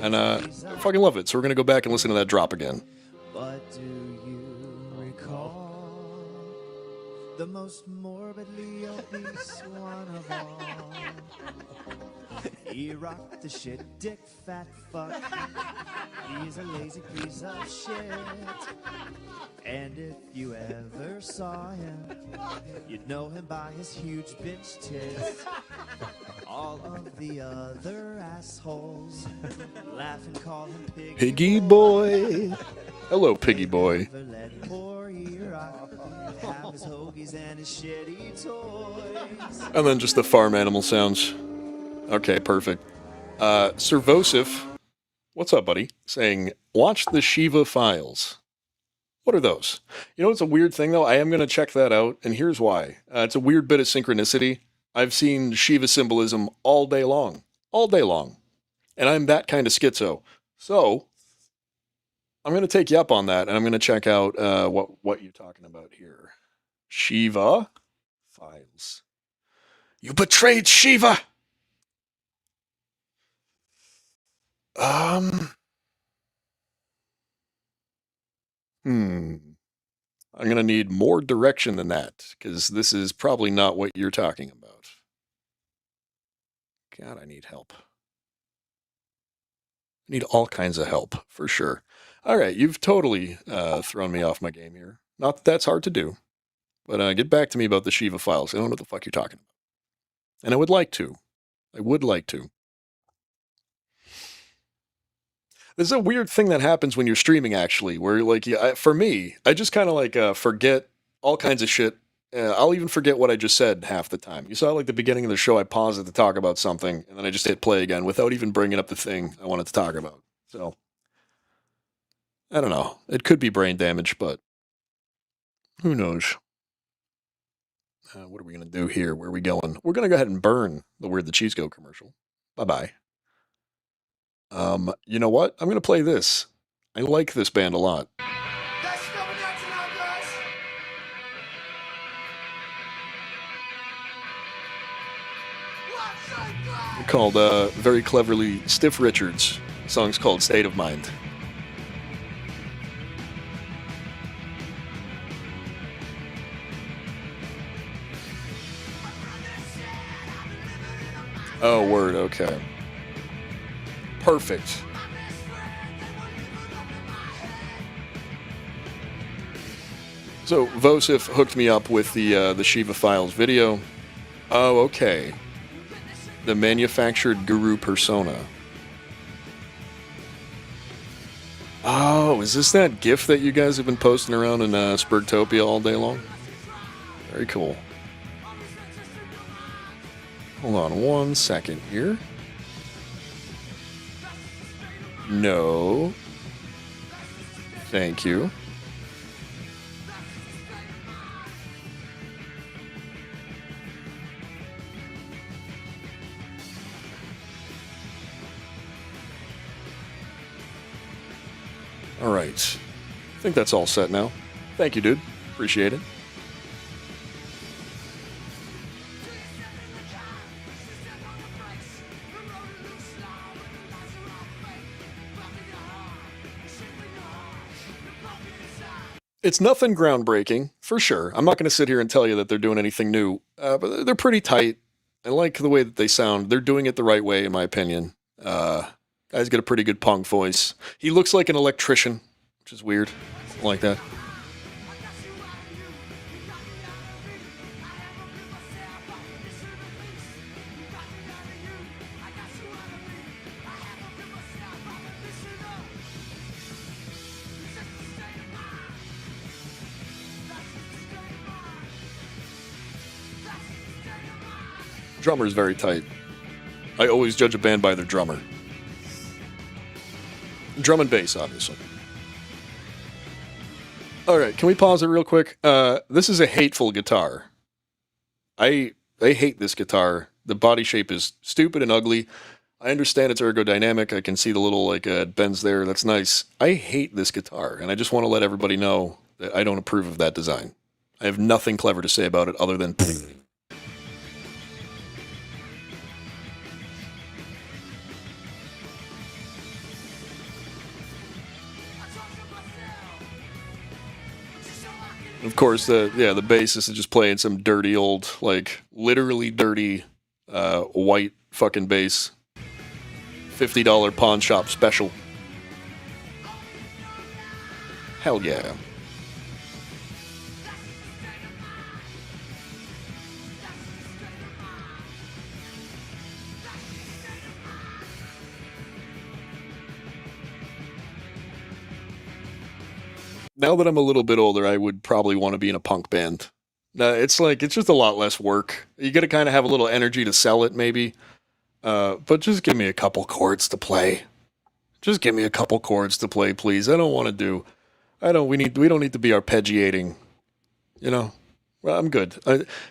[SPEAKER 2] And I fucking love it. So we're going to go back and listen to that drop again.
[SPEAKER 19] But do you recall the most morbidly obese one of all? He rocked the shit, dick, fat fuck. He's a lazy piece of shit. And if you ever saw him, you'd know him by his huge bitch tits. All of the other assholes laugh and call him
[SPEAKER 2] Piggy Boy. Hello, Piggy Boy.
[SPEAKER 19] Let poor E-Rock have his hoagies and his shitty toys.
[SPEAKER 2] And then just the farm animal sounds. Okay, perfect. Sir Vosif, what's up, buddy? Saying, watch the Shiva Files. What are those? You know, it's a weird thing, though. I am going to check that out, and here's why. It's a weird bit of synchronicity. I've seen Shiva symbolism all day long. All day long. And I'm that kind of schizo. So, I'm going to take you up on that, and I'm going to check out what you're talking about here. Shiva Files. You betrayed Shiva! I'm going to need more direction than that, because this is probably not what you're talking about. God, I need help. I need all kinds of help, for sure. All right, you've totally thrown me off my game here. Not that that's hard to do, but get back to me about the Shiva Files. I don't know what the fuck you're talking about. And I would like to. I would like to. There's a weird thing that happens when you're streaming, actually, where, like, for me, I just kind of, like, forget all kinds of shit. I'll even forget what I just said half the time. You saw, like, the beginning of the show, I paused it to talk about something, and then I just hit play again without even bringing up the thing I wanted to talk about. So, I don't know. It could be brain damage, but who knows? What are we going to do here? Where are we going? We're going to go ahead and burn the Where'd the Cheese Go commercial. Bye-bye. You know what? I'm going to play this. I like this band a lot. They're called, very cleverly, Stiff Richards. The song's called State of Mind. Oh, word, okay. Perfect. So Vosif hooked me up with the Shiva Files video. Oh, okay. The manufactured guru persona. Oh, is this that GIF that you guys have been posting around in Spurgtopia all day long? Very cool. Hold on 1 second here. No. Thank you. All right. I think that's all set now. Thank you, dude. Appreciate it. It's nothing groundbreaking, for sure. I'm not going to sit here and tell you that they're doing anything new, but they're pretty tight. I like the way that they sound. They're doing it the right way, in my opinion. Guy's got a pretty good punk voice. He looks like an electrician, which is weird. I like that. Drummer's very tight. I always judge a band by their drummer. Drum and bass, obviously. Alright, can we pause it real quick? This is a hateful guitar. I hate this guitar. The body shape is stupid and ugly. I understand it's ergodynamic. I can see the little, like, bends there. That's nice. I hate this guitar, and I just want to let everybody know that I don't approve of that design. I have nothing clever to say about it other than... Of course, the bassist is just playing some dirty old, like literally dirty, white fucking bass. $50 pawn shop special. Hell yeah. Now that I'm a little bit older, I would probably want to be in a punk band. It's just a lot less work. You got to kind of have a little energy to sell it, maybe. But just give me a couple chords to play. Just give me a couple chords to play, please. I don't want to do. We don't need to be arpeggiating. You know, well, I'm good.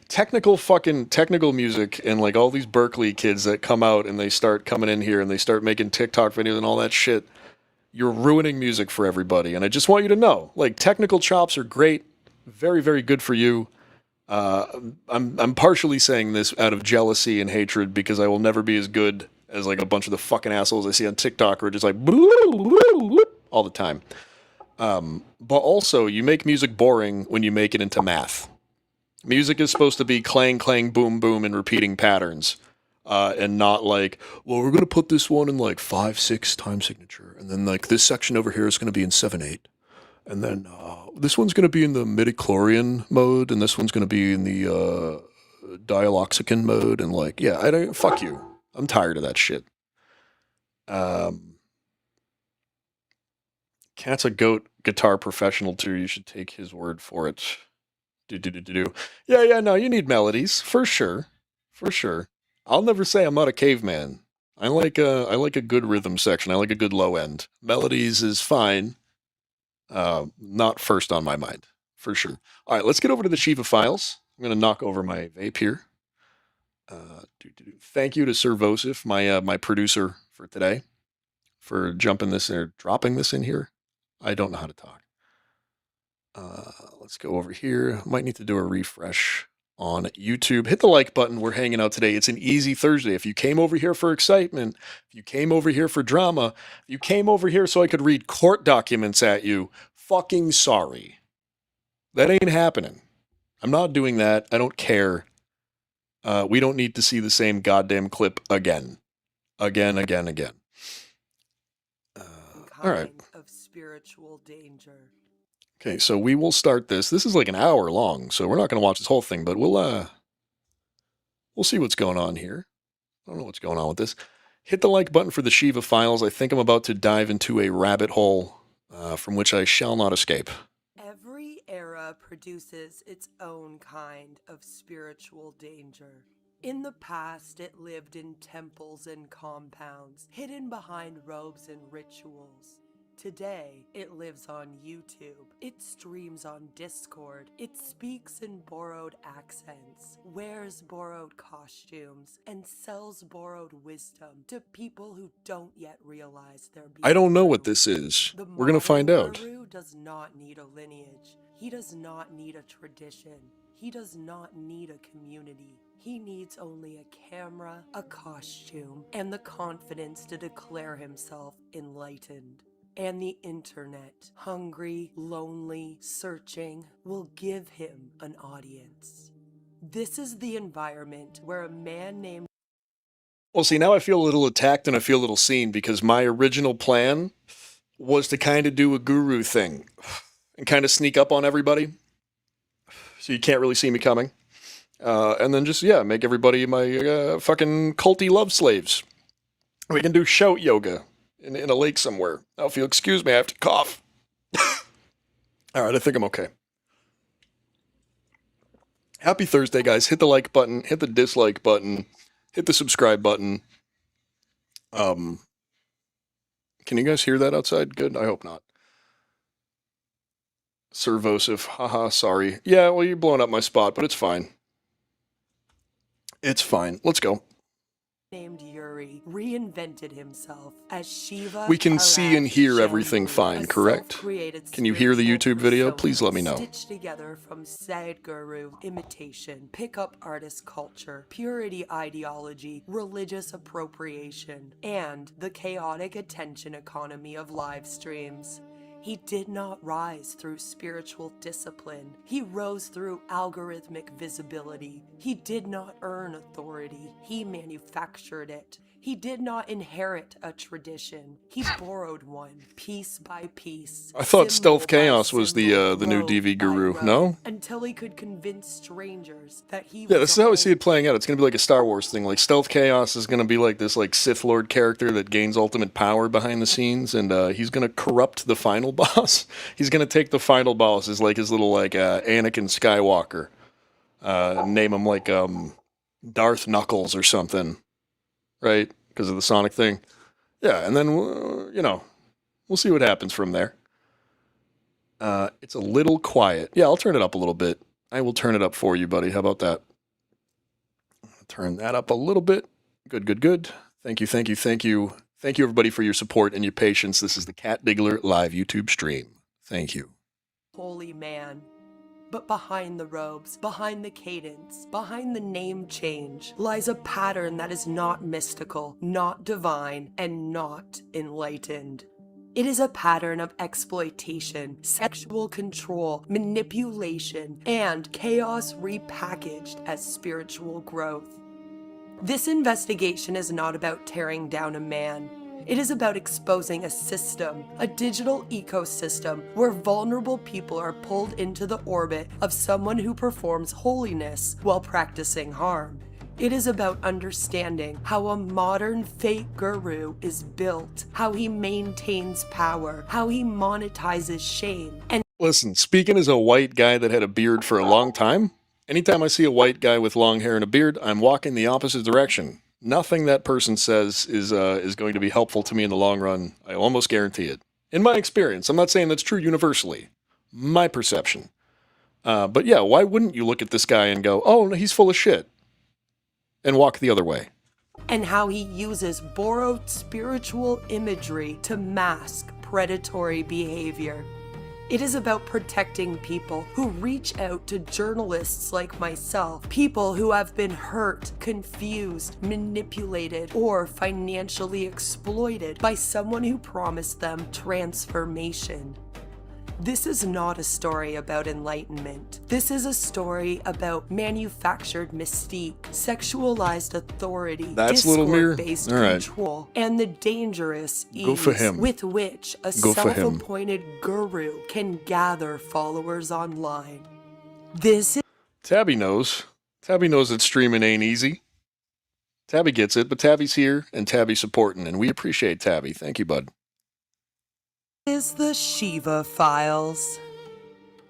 [SPEAKER 2] Technical music and like all these Berkeley kids that come out and they start coming in here and they start making TikTok videos and all that shit. You're ruining music for everybody. And I just want you to know, like, technical chops are great. Very, very good for you. I'm partially saying this out of jealousy and hatred because I will never be as good as like a bunch of the fucking assholes I see on TikTok who are just like all the time. But also, you make music boring when you make it into math. Music is supposed to be clang, clang, boom, boom, and repeating patterns. And not like, well, we're going to put this one in like 5/6 time signature. And then like this section over here is going to be in 7/8. And then this one's going to be in the midichlorian mode. And this one's going to be in the dialoxican mode. And like, yeah, fuck you. I'm tired of that shit. Cat's a goat guitar professional too. You should take his word for it. Yeah, no, you need melodies. For sure. For sure. I'll never say I'm not a caveman. I like a good rhythm section. I like a good low end. Melodies is fine. Not first on my mind, for sure. All right, let's get over to the Shiva files. I'm going to knock over my vape here. Thank you to Sir Vosif, my producer for today, for dropping this in here. I don't know how to talk. Let's go over here. Might need to do a refresh on YouTube. Hit the like button. We're hanging out today. It's an easy Thursday. If you came over here for excitement, if you came over here for drama, if you came over here so I could read court documents at you, fucking sorry. That ain't happening. I'm not doing that. I don't care. We don't need to see the same goddamn clip again. Again. All right.
[SPEAKER 20] Of spiritual danger.
[SPEAKER 2] Okay, so we will start this. This is like an hour long, so we're not going to watch this whole thing, but we'll see what's going on here. I don't know what's going on with this. Hit the like button for the Shiva files. I think I'm about to dive into a rabbit hole from which I shall not escape.
[SPEAKER 20] Every era produces its own kind of spiritual danger. In the past, it lived in temples and compounds, hidden behind robes and rituals. Today, it lives on YouTube. It streams on Discord. It speaks in borrowed accents, wears borrowed costumes, and sells borrowed wisdom to people who don't yet realize they're being
[SPEAKER 2] I don't know what this is. We're going to find out.
[SPEAKER 20] The guru does not need a lineage. He does not need a tradition. He does not need a community. He needs only a camera, a costume, and the confidence to declare himself enlightened. And the internet, hungry, lonely, searching, will give him an audience. This is the environment where a man named...
[SPEAKER 2] Well, see, now I feel a little attacked and I feel a little seen because my original plan was to kind of do a guru thing and kind of sneak up on everybody. So you can't really see me coming. And then just, make everybody my fucking culty love slaves. We can do shout yoga in a lake somewhere. Now, if you'll excuse me, I have to cough. All right, I think I'm okay. Happy Thursday, guys. Hit the like button, hit the dislike button, hit the subscribe button. Can you guys hear that outside? Good, I hope not. Sir Vosif, haha, sorry. Yeah, well, you're blowing up my spot, but it's fine. It's fine. Let's go.
[SPEAKER 20] Named Yuri reinvented himself as Shiva.
[SPEAKER 2] We can see and hear everything fine, correct? Can you hear the YouTube video? Please let me know.
[SPEAKER 20] Stitched together from Sadhguru imitation, pickup artist culture, purity ideology, religious appropriation, and the chaotic attention economy of live streams. He did not rise through spiritual discipline. He rose through algorithmic visibility. He did not earn authority. He manufactured it. He did not inherit a tradition. He borrowed one, piece by piece.
[SPEAKER 2] I thought
[SPEAKER 20] symbol
[SPEAKER 2] Stealth
[SPEAKER 20] by
[SPEAKER 2] Chaos was the
[SPEAKER 20] symbol,
[SPEAKER 2] new
[SPEAKER 20] road
[SPEAKER 2] DV
[SPEAKER 20] by
[SPEAKER 2] guru.
[SPEAKER 20] road,
[SPEAKER 2] No?
[SPEAKER 20] until he could convince strangers that he
[SPEAKER 2] Yeah,
[SPEAKER 20] was
[SPEAKER 2] this is how I see it playing out. It's going to be like a Star Wars thing. Like Stealth Chaos is going to be like this like Sith Lord character that gains ultimate power behind the scenes, and he's going to corrupt the final boss. He's going to take the final boss as like his little like Anakin Skywalker. Name him like Darth Knuckles or something, right? Because of the Sonic thing. Yeah, and then you know, we'll see what happens from there. It's a little quiet. Yeah, I'll turn it up a little bit. I will turn it up for you, buddy. How about that? Turn that up a little bit. Good, good, good. Thank you, thank you, thank you. Thank you, everybody, for your support and your patience. This is the Cat Diggler live YouTube stream. Thank you.
[SPEAKER 20] holy man. But behind the robes, behind the cadence, behind the name change, lies a pattern that is not mystical, not divine, and not enlightened. It is a pattern of exploitation, sexual control, manipulation, and chaos repackaged as spiritual growth. This investigation is not about tearing down a man. It is about exposing a system, a digital ecosystem where vulnerable people are pulled into the orbit of someone who performs holiness while practicing harm. It is about understanding how a modern fake guru is built, how he maintains power, how he monetizes shame, and
[SPEAKER 2] Listen, speaking as a white guy that had a beard for a long time, anytime I see a white guy with long hair and a beard, I'm walking the opposite direction. Nothing that person says is going to be helpful to me in the long run. I almost guarantee it. In my experience, I'm not saying that's true universally. My perception. But yeah, why wouldn't you look at this guy and go, oh, no, he's full of shit, and walk the other way?
[SPEAKER 20] and how he uses borrowed spiritual imagery to mask predatory behavior. It is about protecting people who reach out to journalists like myself, people who have been hurt, confused, manipulated, or financially exploited by someone who promised them transformation. This is not a story about enlightenment. This is a story about manufactured mystique, sexualized authority,
[SPEAKER 2] That's Little Mirror?
[SPEAKER 20] Discord-based
[SPEAKER 2] All right.
[SPEAKER 20] control, and the dangerous
[SPEAKER 2] Go for
[SPEAKER 20] ease
[SPEAKER 2] him.
[SPEAKER 20] with which a
[SPEAKER 2] Go for him.
[SPEAKER 20] self-appointed guru can gather followers online. This is
[SPEAKER 2] Tabby knows. Tabby knows that streaming ain't easy. Tabby gets it, but Tabby's here, and Tabby's supporting, and we appreciate Tabby. Thank you, bud.
[SPEAKER 20] the Shiva Files.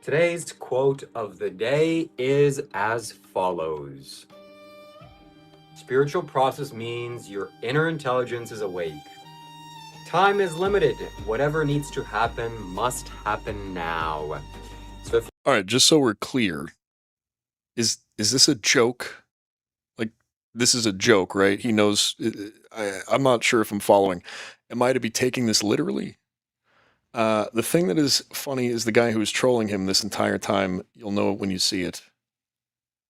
[SPEAKER 21] Today's quote of the day is as follows. Spiritual process means your inner intelligence is awake. Time is limited. Whatever needs to happen must happen now. So if
[SPEAKER 2] All right, just so we're clear, is this a joke? Like, this is a joke, right? He knows. I'm not sure if I'm following. Am I to be taking this literally? The thing that is funny is the guy who was trolling him this entire time. You'll know it when you see it.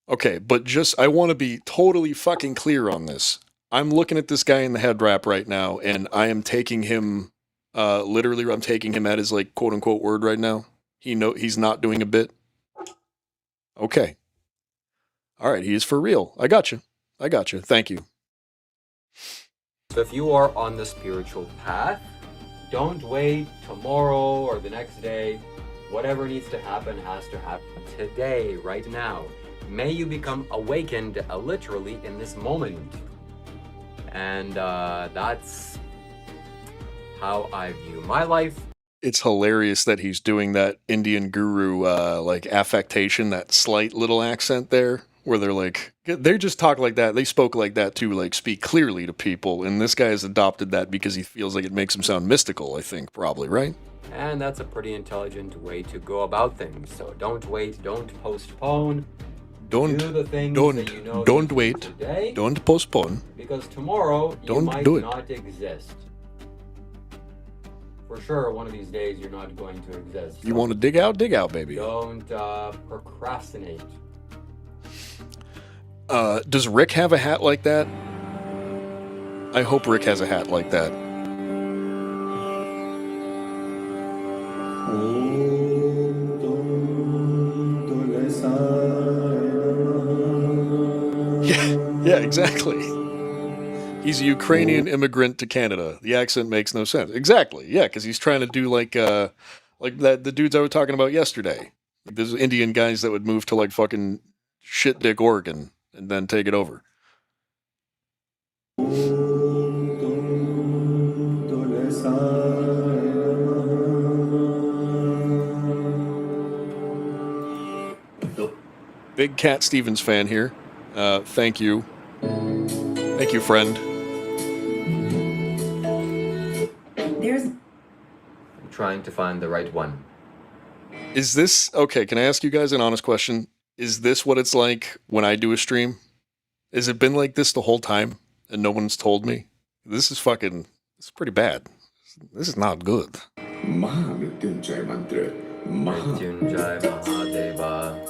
[SPEAKER 2] Okay, but I want to be totally fucking clear on this. I'm looking at this guy in the head wrap right now, and I am taking him, literally, I'm taking him at his, like, quote-unquote word right now. He's not doing a bit. Okay. All right, he is for real. I got you. Thank you.
[SPEAKER 21] So if you are on the spiritual path, don't wait tomorrow or the next day. Whatever needs to happen has to happen today, right now. May you become awakened literally in this moment. And that's how I view my life.
[SPEAKER 2] It's hilarious that he's doing that Indian guru, like, affectation, that slight little accent there, where they're like, they just talk like that. They spoke like that to, like, speak clearly to people. And this guy has adopted that because he feels like it makes him sound mystical, I think, probably, right?
[SPEAKER 21] And that's a pretty intelligent way to go about things. So don't wait, don't postpone. Do the things that you know
[SPEAKER 2] don't
[SPEAKER 21] you
[SPEAKER 2] wait,
[SPEAKER 21] do today,
[SPEAKER 2] don't postpone.
[SPEAKER 21] because tomorrow you
[SPEAKER 2] Don't
[SPEAKER 21] might
[SPEAKER 2] do it.
[SPEAKER 21] not exist. For sure, one of these days you're not going to exist.
[SPEAKER 2] You want to dig out, baby.
[SPEAKER 21] Don't procrastinate.
[SPEAKER 2] Does Rick have a hat like that? I hope Rick has a hat like that. Yeah, exactly. He's a Ukrainian immigrant to Canada. The accent makes no sense. Exactly. Yeah, because he's trying to do like that the dudes I was talking about yesterday. Like there's Indian guys that would move to like fucking shit dick Oregon and then take it over. Big Cat Stevens fan here. Thank you. Thank you, friend.
[SPEAKER 21] I'm trying to find the right one.
[SPEAKER 2] Is this okay? Can I ask you guys an honest question? Is this what it's like when I do a stream? Has it been like this the whole time and no one's told me? This is fucking. It's pretty bad. This is not good.
[SPEAKER 21] Mrityunjay Mantra. Mrityunjay Mahadeva.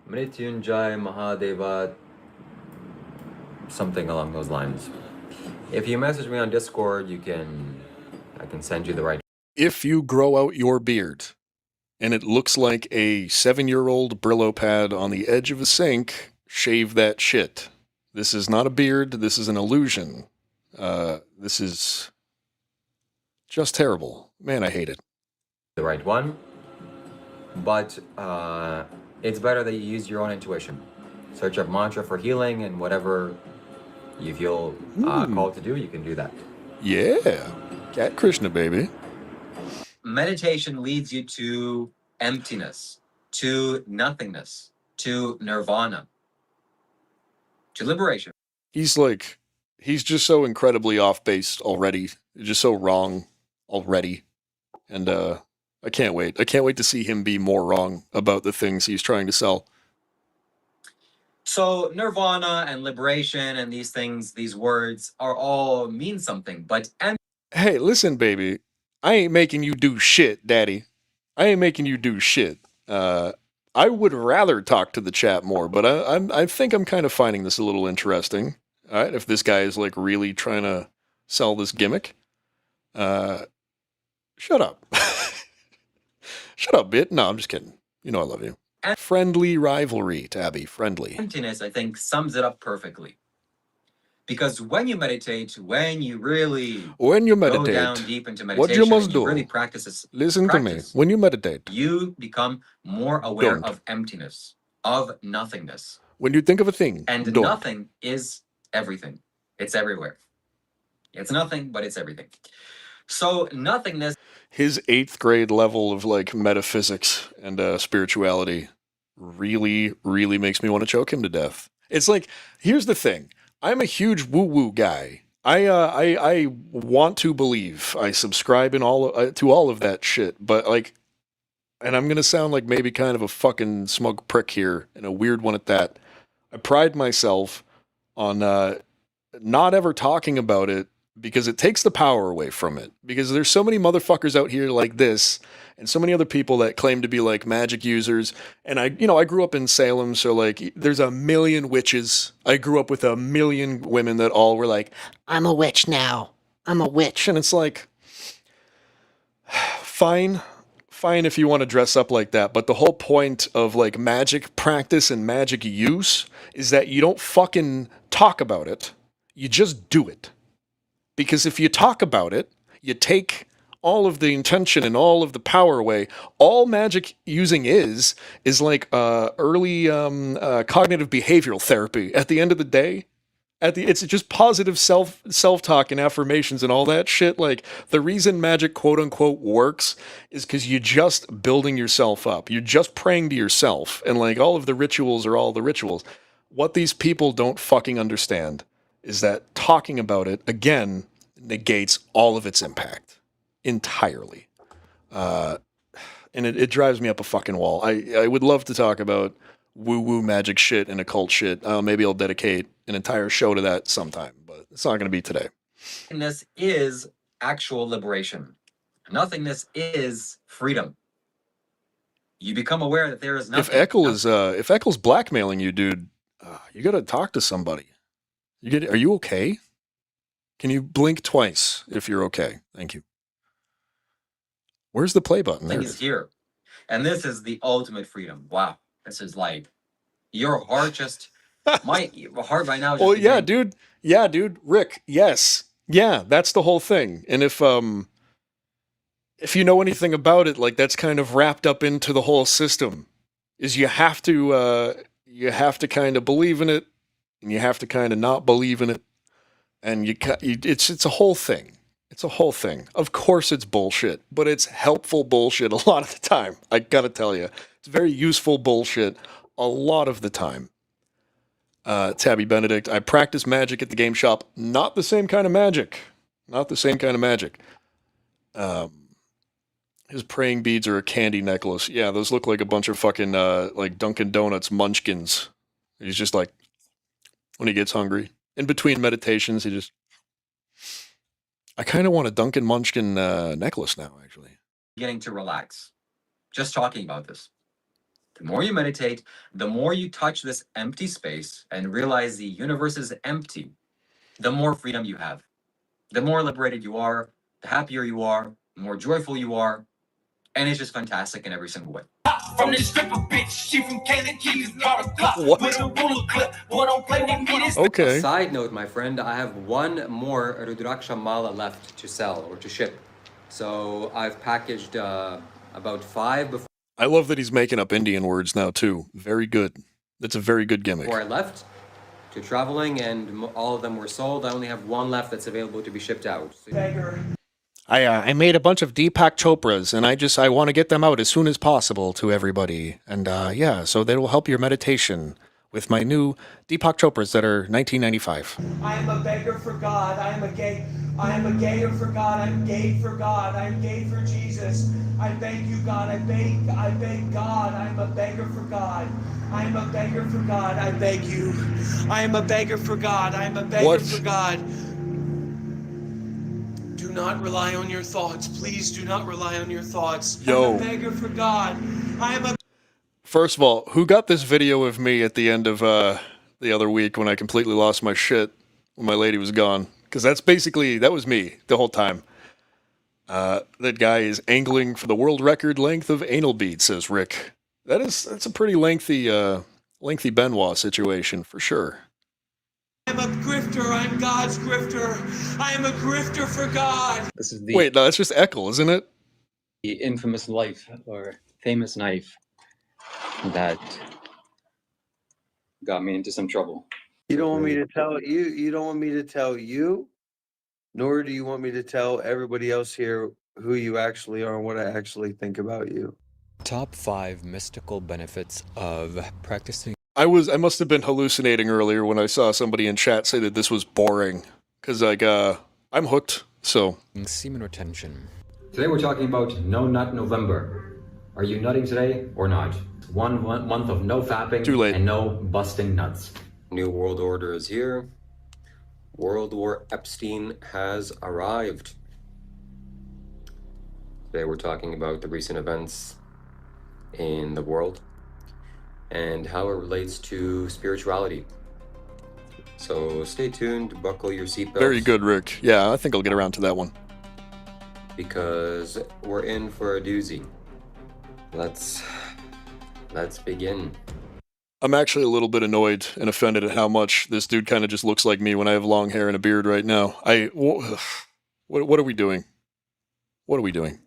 [SPEAKER 21] Mrityunjay Mahadeva. Something along those lines. If you message me on Discord, I can send you the right.
[SPEAKER 2] If you grow out your beard and it looks like a 7-year-old Brillo pad on the edge of a sink, shave that shit. This is not a beard. This is an illusion. This is just terrible. Man, I hate it.
[SPEAKER 21] The right one. But it's better that you use your own intuition. Search up mantra for healing and whatever you feel called to do, you can do that.
[SPEAKER 2] Yeah. Cat Krishna, baby.
[SPEAKER 21] Meditation leads you to emptiness, to nothingness, to nirvana, to liberation.
[SPEAKER 2] He's just so incredibly off base already. Just so wrong already. And I can't wait. I can't wait to see him be more wrong about the things he's trying to sell.
[SPEAKER 21] So nirvana and liberation and these things, these words are all mean something, but
[SPEAKER 2] hey, listen, baby. I ain't making you do shit, daddy. I ain't making you do shit. I would rather talk to the chat more, but I think I'm kind of finding this a little interesting. All right, if this guy is like really trying to sell this gimmick, shut up. Shut up, bit. No, I'm just kidding. You know I love you. Friendly rivalry, Tabby. Friendly.
[SPEAKER 21] emptiness, I think, sums it up perfectly. Because when you meditate, when you really go down deep into meditation,
[SPEAKER 2] what you must do,
[SPEAKER 21] really practice this.
[SPEAKER 2] Listen to me. When you meditate,
[SPEAKER 21] you become more aware of emptiness, of nothingness.
[SPEAKER 2] When you think of a thing,
[SPEAKER 21] and nothing is everything. It's everywhere. It's nothing, but it's everything. So nothingness.
[SPEAKER 2] His 8th grade level of like metaphysics and spirituality really, really makes me want to choke him to death. It's like, here's the thing. I'm a huge woo-woo guy. I want to believe. I subscribe in to all of that shit. But like, and I'm gonna sound like maybe kind of a fucking smug prick here, and a weird one at that. I pride myself on not ever talking about it because it takes the power away from it. Because there's so many motherfuckers out here like this, and so many other people that claim to be like magic users. And I grew up in Salem, so like there's a million witches. I grew up with a million women that all were like, I'm a witch now. I'm a witch. And it's like, fine if you want to dress up like that, but the whole point of like magic practice and magic use is that you don't fucking talk about it. You just do it. Because if you talk about it, you take all of the intention and all of the power away. All magic using is like early cognitive behavioral therapy. At the end of the day, it's just positive self-talk and affirmations and all that shit. Like the reason magic quote unquote works is because you're just building yourself up. You're just praying to yourself, and like all of the rituals are all the rituals. What these people don't fucking understand is that talking about it, again, negates all of its impact entirely. And it drives me up a fucking wall. I would love to talk about woo-woo magic shit and occult shit. Maybe I'll dedicate an entire show to that sometime, but it's not going to be today.
[SPEAKER 21] Nothingness is actual liberation. Nothingness is freedom. You become aware that there is nothing.
[SPEAKER 2] If Eccle's blackmailing you, dude, you got to talk to somebody. Are you okay? Can you blink twice if you're okay? Thank you. Where's the play button? There
[SPEAKER 21] Thing
[SPEAKER 2] it
[SPEAKER 21] is
[SPEAKER 2] is.
[SPEAKER 21] here. And this is the ultimate freedom. Wow. This is like your heart just my heart right now is just
[SPEAKER 2] Oh yeah,
[SPEAKER 21] beginning.
[SPEAKER 2] dude. Yeah, dude. Rick, yes. Yeah, that's the whole thing. And if you know anything about it, like that's kind of wrapped up into the whole system. Is you have to kind of believe in it, and you have to kind of not believe in it, and it's a whole thing. It's a whole thing. Of course it's bullshit, but it's helpful bullshit a lot of the time. I gotta tell you. It's very useful bullshit a lot of the time. Tabby Benedict, I practice magic at the game shop. Not the same kind of magic. Not the same kind of magic. His praying beads are a candy necklace. Yeah, those look like a bunch of fucking, like Dunkin' Donuts munchkins. He's just like, when he gets hungry. In between meditations, he just... I kind of want a Dunkin' Munchkin necklace now, actually.
[SPEAKER 21] Beginning to relax. Just talking about this. The more you meditate, the more you touch this empty space and realize the universe is empty, the more freedom you have. The more liberated you are, the happier you are, the more joyful you are, and it's just fantastic in every single way.
[SPEAKER 5] From this stripper bitch, she from Kansas, got a Glock with a ruler clip. Boy, don't play with me. This
[SPEAKER 2] Okay.
[SPEAKER 21] Side note, my friend, I have one more Rudraksha Mala left to sell or to ship. So I've packaged about 5 before
[SPEAKER 2] I love that he's making up Indian words now, too. Very good. That's a very good gimmick.
[SPEAKER 21] I left to traveling, and all of them were sold. I only have 1 left that's available to be shipped out.
[SPEAKER 5] beggar.
[SPEAKER 6] I made a bunch of Deepak Chopras, and I want to get them out as soon as possible to everybody. And yeah, so they will help your meditation with my new Deepak Chopras that are $19.95.
[SPEAKER 5] I am a beggar for God. I am a gayer for God. I'm gay for God. I'm gay for Jesus. I beg you, God. I beg God. I'm a beggar for God. I am a beggar for God. I beg you. I am a beggar for God. I am a beggar for God. Do not rely on your thoughts. Please do not rely on your thoughts.
[SPEAKER 2] Yo.
[SPEAKER 5] I'm a beggar for God. I am a
[SPEAKER 2] First of all, who got this video of me at the end of the other week when I completely lost my shit when my lady was gone? Because that was me the whole time. That guy is angling for the world record length of anal bead, says Rick. That's a pretty lengthy Benoit situation for sure.
[SPEAKER 5] I'm a grifter. I'm God's grifter. I am a grifter for God.
[SPEAKER 21] This is the
[SPEAKER 2] Wait, no, that's just Eckel, isn't it?
[SPEAKER 21] The infamous knife or famous knife that got me into some trouble.
[SPEAKER 22] You don't want me to tell you. You don't want me to tell you, nor do you want me to tell everybody else here who you actually are and what I actually think about you.
[SPEAKER 21] Top 5 mystical benefits of practicing.
[SPEAKER 2] I must have been hallucinating earlier when I saw somebody in chat say that this was boring. Because, like, I'm hooked, so.
[SPEAKER 21] Semen retention. Today we're talking about No Nut November. Are you nutting today or not? 1 month of no fapping.
[SPEAKER 2] Too late.
[SPEAKER 21] And no busting nuts. New World Order is here. World War Epstein has arrived. Today we're talking about the recent events in the world and how it relates to spirituality. So stay tuned, buckle your seatbelts.
[SPEAKER 2] Very good, Rick. Yeah, I think I'll get around to that one.
[SPEAKER 21] Because we're in for a doozy. Let's begin.
[SPEAKER 2] I'm actually a little bit annoyed and offended at how much this dude kind of just looks like me when I have long hair and a beard right now. What are we doing? What are we doing?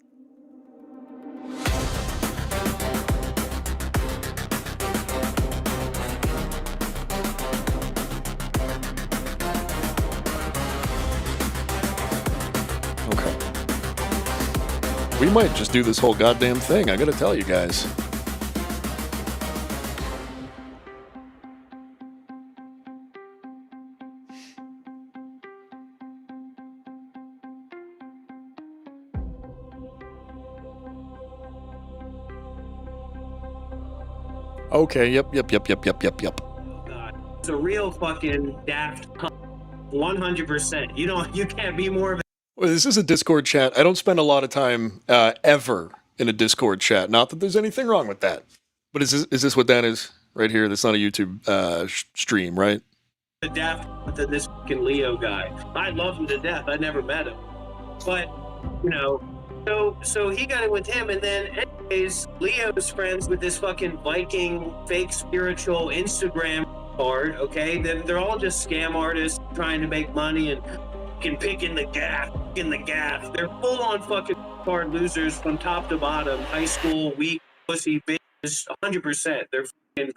[SPEAKER 2] Okay. We might just do this whole goddamn thing, I gotta tell you guys. Okay, yep.
[SPEAKER 23] It's a real fucking daft 100%. You can't be more of a
[SPEAKER 2] Well, this is a Discord chat. I don't spend a lot of time ever in a Discord chat. Not that there's anything wrong with that. But is this what that is right here? That's not a YouTube stream, right?
[SPEAKER 23] the Daft than this fucking Leo guy. I love him to death. I never met him, but you know, so he got it with him, and then anyways, Leo's friends with this fucking Viking fake spiritual Instagram card. Okay, then they're all just scam artists trying to make money and fucking picking the gaff, They're full on fucking card losers from top to bottom. High school, weak, pussy, bitches, 100%. They're fucking.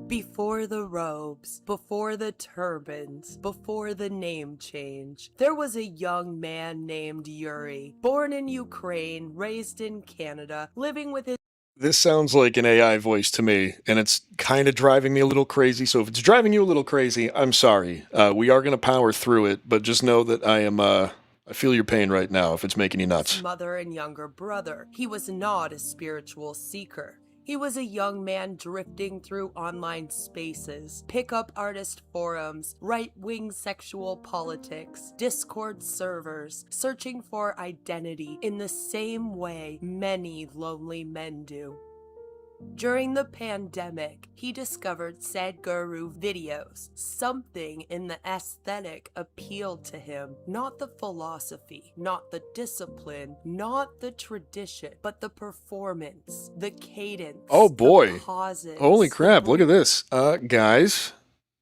[SPEAKER 20] Before the robes, before the turbans, before the name change, there was a young man named Yuri, born in Ukraine, raised in Canada, living with his.
[SPEAKER 2] This sounds like an AI voice to me, and it's kind of driving me a little crazy. So if it's driving you a little crazy, I'm sorry. We are going to power through it, but just know that I feel your pain right now if it's making you nuts.
[SPEAKER 20] Mother and younger brother. He was not a spiritual seeker. He was a young man drifting through online spaces, pickup artist forums, right-wing sexual politics, Discord servers, searching for identity in the same way many lonely men do. During the pandemic, he discovered Sadhguru videos. Something in the aesthetic appealed to him. Not the philosophy, not the discipline, not the tradition, but the performance, the cadence.
[SPEAKER 2] Oh boy.
[SPEAKER 20] The pauses,
[SPEAKER 2] Holy crap, look at this. Guys,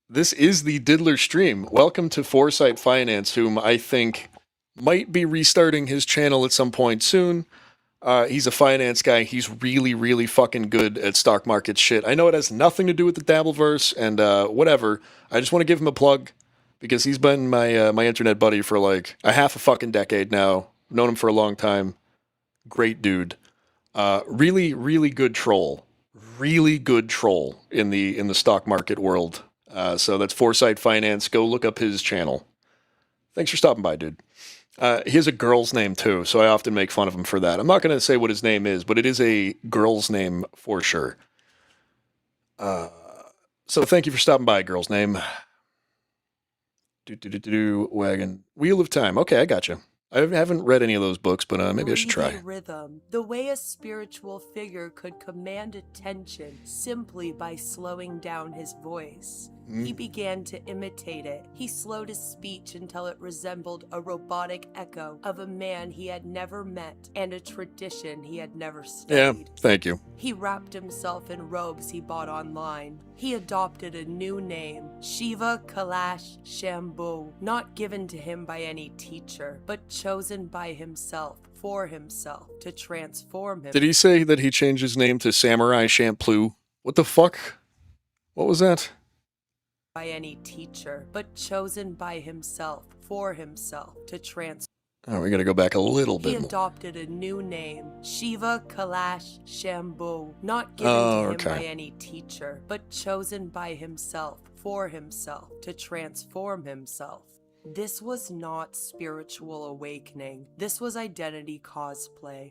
[SPEAKER 2] this is the Diddler stream. Welcome to Foresight Finance, whom I think might be restarting his channel at some point soon. He's a finance guy. He's really, really fucking good at stock market shit. I know it has nothing to do with the Dabbleverse and whatever. I just want to give him a plug because he's been my internet buddy for like a half a fucking decade now. Known him for a long time. Great dude. Really, really good troll. Really good troll in the stock market world. So that's Foresight Finance. Go look up his channel. Thanks for stopping by, dude. He has a girl's name too, so I often make fun of him for that. I'm not going to say what his name is, but it is a girl's name for sure. So thank you for stopping by, girl's name. Wagon. Wheel of Time. Okay, I got you. I haven't read any of those books, but maybe I should try.
[SPEAKER 20] Rhythm, the way a spiritual figure could command attention simply by slowing down his voice. He began to imitate it. He slowed his speech until it resembled a robotic echo of a man he had never met and a tradition he had never studied.
[SPEAKER 2] Yeah, thank you.
[SPEAKER 20] He wrapped himself in robes he bought online. He adopted a new name, Shiva Kailash Shambhu, not given to him by any teacher, but chosen by himself, for himself, to transform him.
[SPEAKER 2] Did he say that he changed his name to Samurai Champloo? What the fuck? What was that?
[SPEAKER 20] By any teacher, but chosen by himself, for himself, to transform.
[SPEAKER 2] Oh, we gotta go back a little bit
[SPEAKER 20] He
[SPEAKER 2] more.
[SPEAKER 20] adopted a new name, Shiva Kailash Shambhu, not given to him by any teacher, but chosen by himself, for himself, to transform himself. This was not spiritual awakening. This was identity cosplay.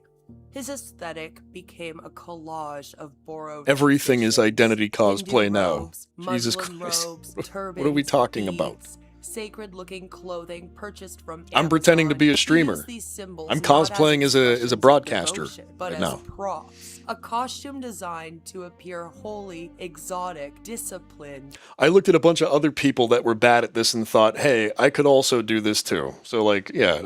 [SPEAKER 20] His aesthetic became a collage of borrowed.
[SPEAKER 2] Everything is identity cosplay now.
[SPEAKER 20] Robes,
[SPEAKER 2] Jesus
[SPEAKER 20] Muslim
[SPEAKER 2] Christ.
[SPEAKER 20] robes,
[SPEAKER 2] What
[SPEAKER 20] turbans,
[SPEAKER 2] are we talking about?
[SPEAKER 20] beads, sacred-looking clothing purchased from
[SPEAKER 2] I'm pretending to be a streamer. I'm cosplaying as a broadcaster
[SPEAKER 20] but
[SPEAKER 2] right
[SPEAKER 20] as
[SPEAKER 2] now.
[SPEAKER 20] props. A costume designed to appear holy, exotic, disciplined.
[SPEAKER 2] I looked at a bunch of other people that were bad at this and thought, hey, I could also do this too. So like, yeah,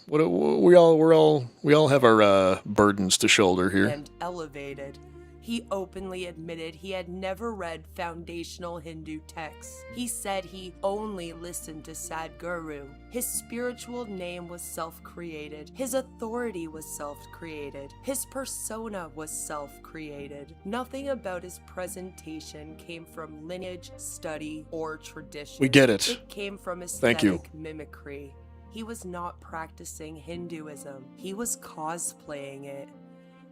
[SPEAKER 2] we all have our burdens to shoulder here.
[SPEAKER 20] And elevated. He openly admitted he had never read foundational Hindu texts. He said he only listened to Sadhguru. His spiritual name was self-created. His authority was self-created. His persona was self-created. Nothing about his presentation came from lineage, study, or tradition.
[SPEAKER 2] We get it.
[SPEAKER 20] It came from
[SPEAKER 2] Thank you.
[SPEAKER 20] aesthetic mimicry. He was not practicing Hinduism. He was cosplaying it.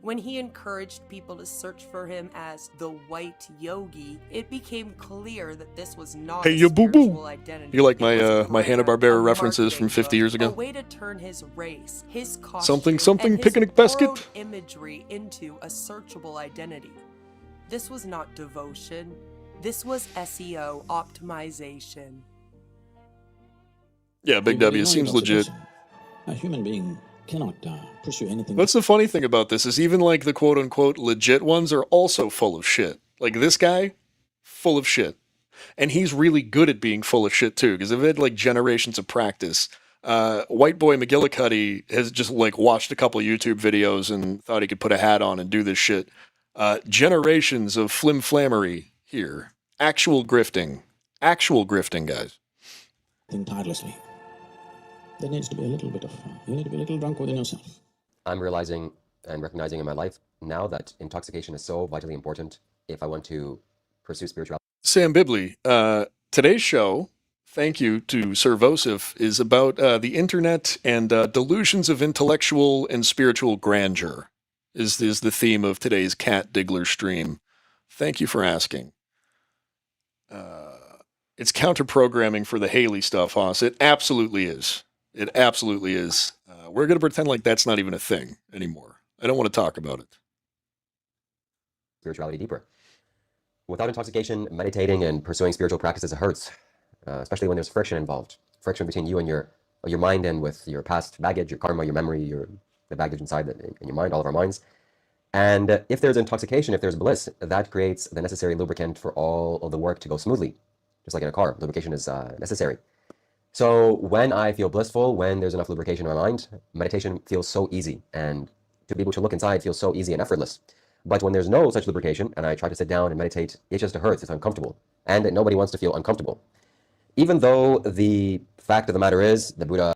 [SPEAKER 20] When he encouraged people to search for him as the White Yogi, it became clear that this was not
[SPEAKER 2] Hey,
[SPEAKER 20] a
[SPEAKER 2] you boo-boo.
[SPEAKER 20] spiritual identity.
[SPEAKER 2] You like
[SPEAKER 20] It was a
[SPEAKER 2] my
[SPEAKER 20] brand,
[SPEAKER 2] Hanna-Barbera
[SPEAKER 20] a
[SPEAKER 2] references from
[SPEAKER 20] marketing
[SPEAKER 2] 50 years
[SPEAKER 20] book, a
[SPEAKER 2] ago?
[SPEAKER 20] way to turn his race, his costume,
[SPEAKER 2] Something
[SPEAKER 20] and his
[SPEAKER 2] picnic basket?
[SPEAKER 20] borrowed imagery into a searchable identity. This was not devotion. This was SEO optimization.
[SPEAKER 2] Yeah, Big W, seems legit.
[SPEAKER 1] A human being cannot pursue anything.
[SPEAKER 2] That's the funny thing about this is even like the quote-unquote legit ones are also full of shit. Like this guy, full of shit. And he's really good at being full of shit too, because they've had like generations of practice. White boy McGillicuddy has just like watched a couple YouTube videos and thought he could put a hat on and do this shit. Generations of flimflammery here. Actual grifting, guys.
[SPEAKER 1] Think tirelessly. There needs to be a little bit of, you need to be a little drunk within yourself.
[SPEAKER 3] I'm realizing and recognizing in my life now that intoxication is so vitally important if I want to pursue spirituality.
[SPEAKER 2] Sam Bibley, today's show, thank you to Sir Vosif, is about the internet and delusions of intellectual and spiritual grandeur, is the theme of today's Cat Diggler stream. Thank you for asking. It's counter-programming for the Haley stuff, Haas. It absolutely is. It absolutely is. We're going to pretend like that's not even a thing anymore. I don't want to talk about it.
[SPEAKER 3] Spirituality deeper. Without intoxication, meditating and pursuing spiritual practices, it hurts, especially when there's friction involved. Friction between you and your mind and with your past baggage, your karma, your memory, the baggage inside in your mind, all of our minds. And if there's intoxication, if there's bliss, that creates the necessary lubricant for all of the work to go smoothly. Just like in a car, lubrication is necessary. So when I feel blissful, when there's enough lubrication in my mind, meditation feels so easy. And to be able to look inside feels so easy and effortless. But when there's no such lubrication, and I try to sit down and meditate, it just hurts, it's uncomfortable. And nobody wants to feel uncomfortable. Even though the fact of the matter is, the Buddha...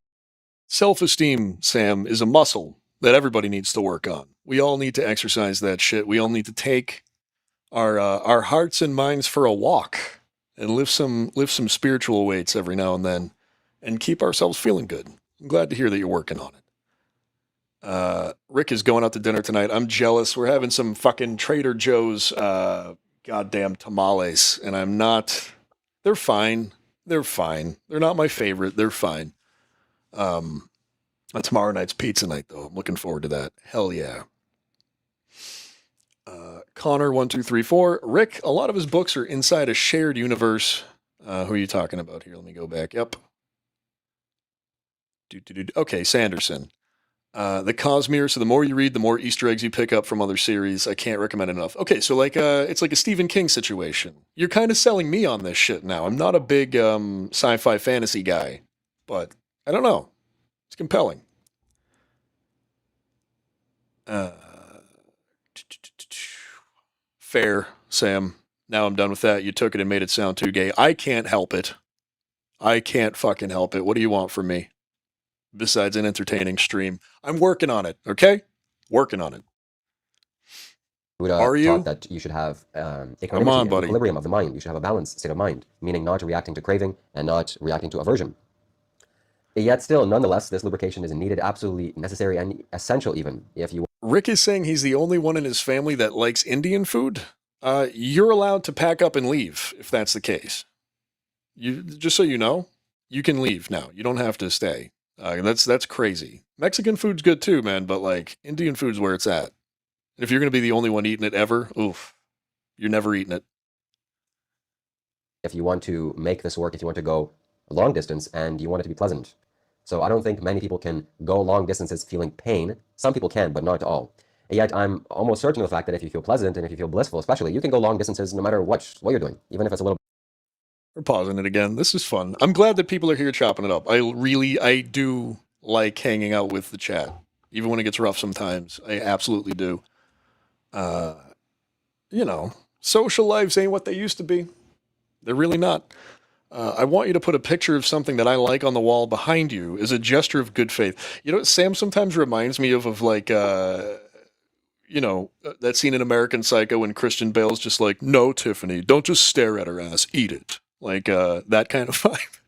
[SPEAKER 2] Self-esteem, Sam, is a muscle that everybody needs to work on. We all need to exercise that shit. We all need to take our hearts and minds for a walk and lift some spiritual weights every now and then and keep ourselves feeling good. I'm glad to hear that you're working on it. Rick is going out to dinner tonight. I'm jealous. We're having some fucking Trader Joe's goddamn tamales, and I'm not... They're fine. They're fine. They're not my favorite. They're fine. Tomorrow night's pizza night, though. I'm looking forward to that. Hell yeah. Connor1234. Rick, a lot of his books are inside a shared universe. Who are you talking about here? Let me go back. Yep. Okay, Sanderson. The Cosmere, so the more you read, the more Easter eggs you pick up from other series. I can't recommend it enough. Okay, so like it's like a Stephen King situation. You're kind of selling me on this shit now. I'm not a big sci-fi fantasy guy, but I don't know. It's compelling. Fair, Sam. Now I'm done with that. You took it and made it sound too gay. I can't help it. I can't fucking help it. What do you want from me? Besides an entertaining stream. I'm working on it, okay? Working on it.
[SPEAKER 3] Buddha
[SPEAKER 2] Are you?
[SPEAKER 3] taught that you should have
[SPEAKER 2] Come on, buddy.
[SPEAKER 3] equilibrium of the mind. You should have a balanced state of mind, meaning not reacting to craving and not reacting to aversion. Yet still, nonetheless, this lubrication is needed, absolutely necessary and essential even if you...
[SPEAKER 2] Rick is saying he's the only one in his family that likes Indian food. You're allowed to pack up and leave if that's the case. Just so you know, you can leave now. You don't have to stay. That's crazy. Mexican food's good too, man, but like Indian food's where it's at. And if you're going to be the only one eating it ever, oof, you're never eating it.
[SPEAKER 3] If you want to make this work, if you want to go a long distance and you want it to be pleasant. So I don't think many people can go long distances feeling pain. Some people can, but not all. And yet I'm almost certain of the fact that if you feel pleasant and if you feel blissful, especially, you can go long distances no matter what you're doing, even if it's a little...
[SPEAKER 2] We're pausing it again. This is fun. I'm glad that people are here chopping it up. I do like hanging out with the chat. Even when it gets rough sometimes. I absolutely do. Social lives ain't what they used to be. They're really not. I want you to put a picture of something that I like on the wall behind you as a gesture of good faith. You know, Sam sometimes reminds me of like, that scene in American Psycho when Christian Bale's just like, no, Tiffany, don't just stare at her ass, eat it. Like, that kind of vibe.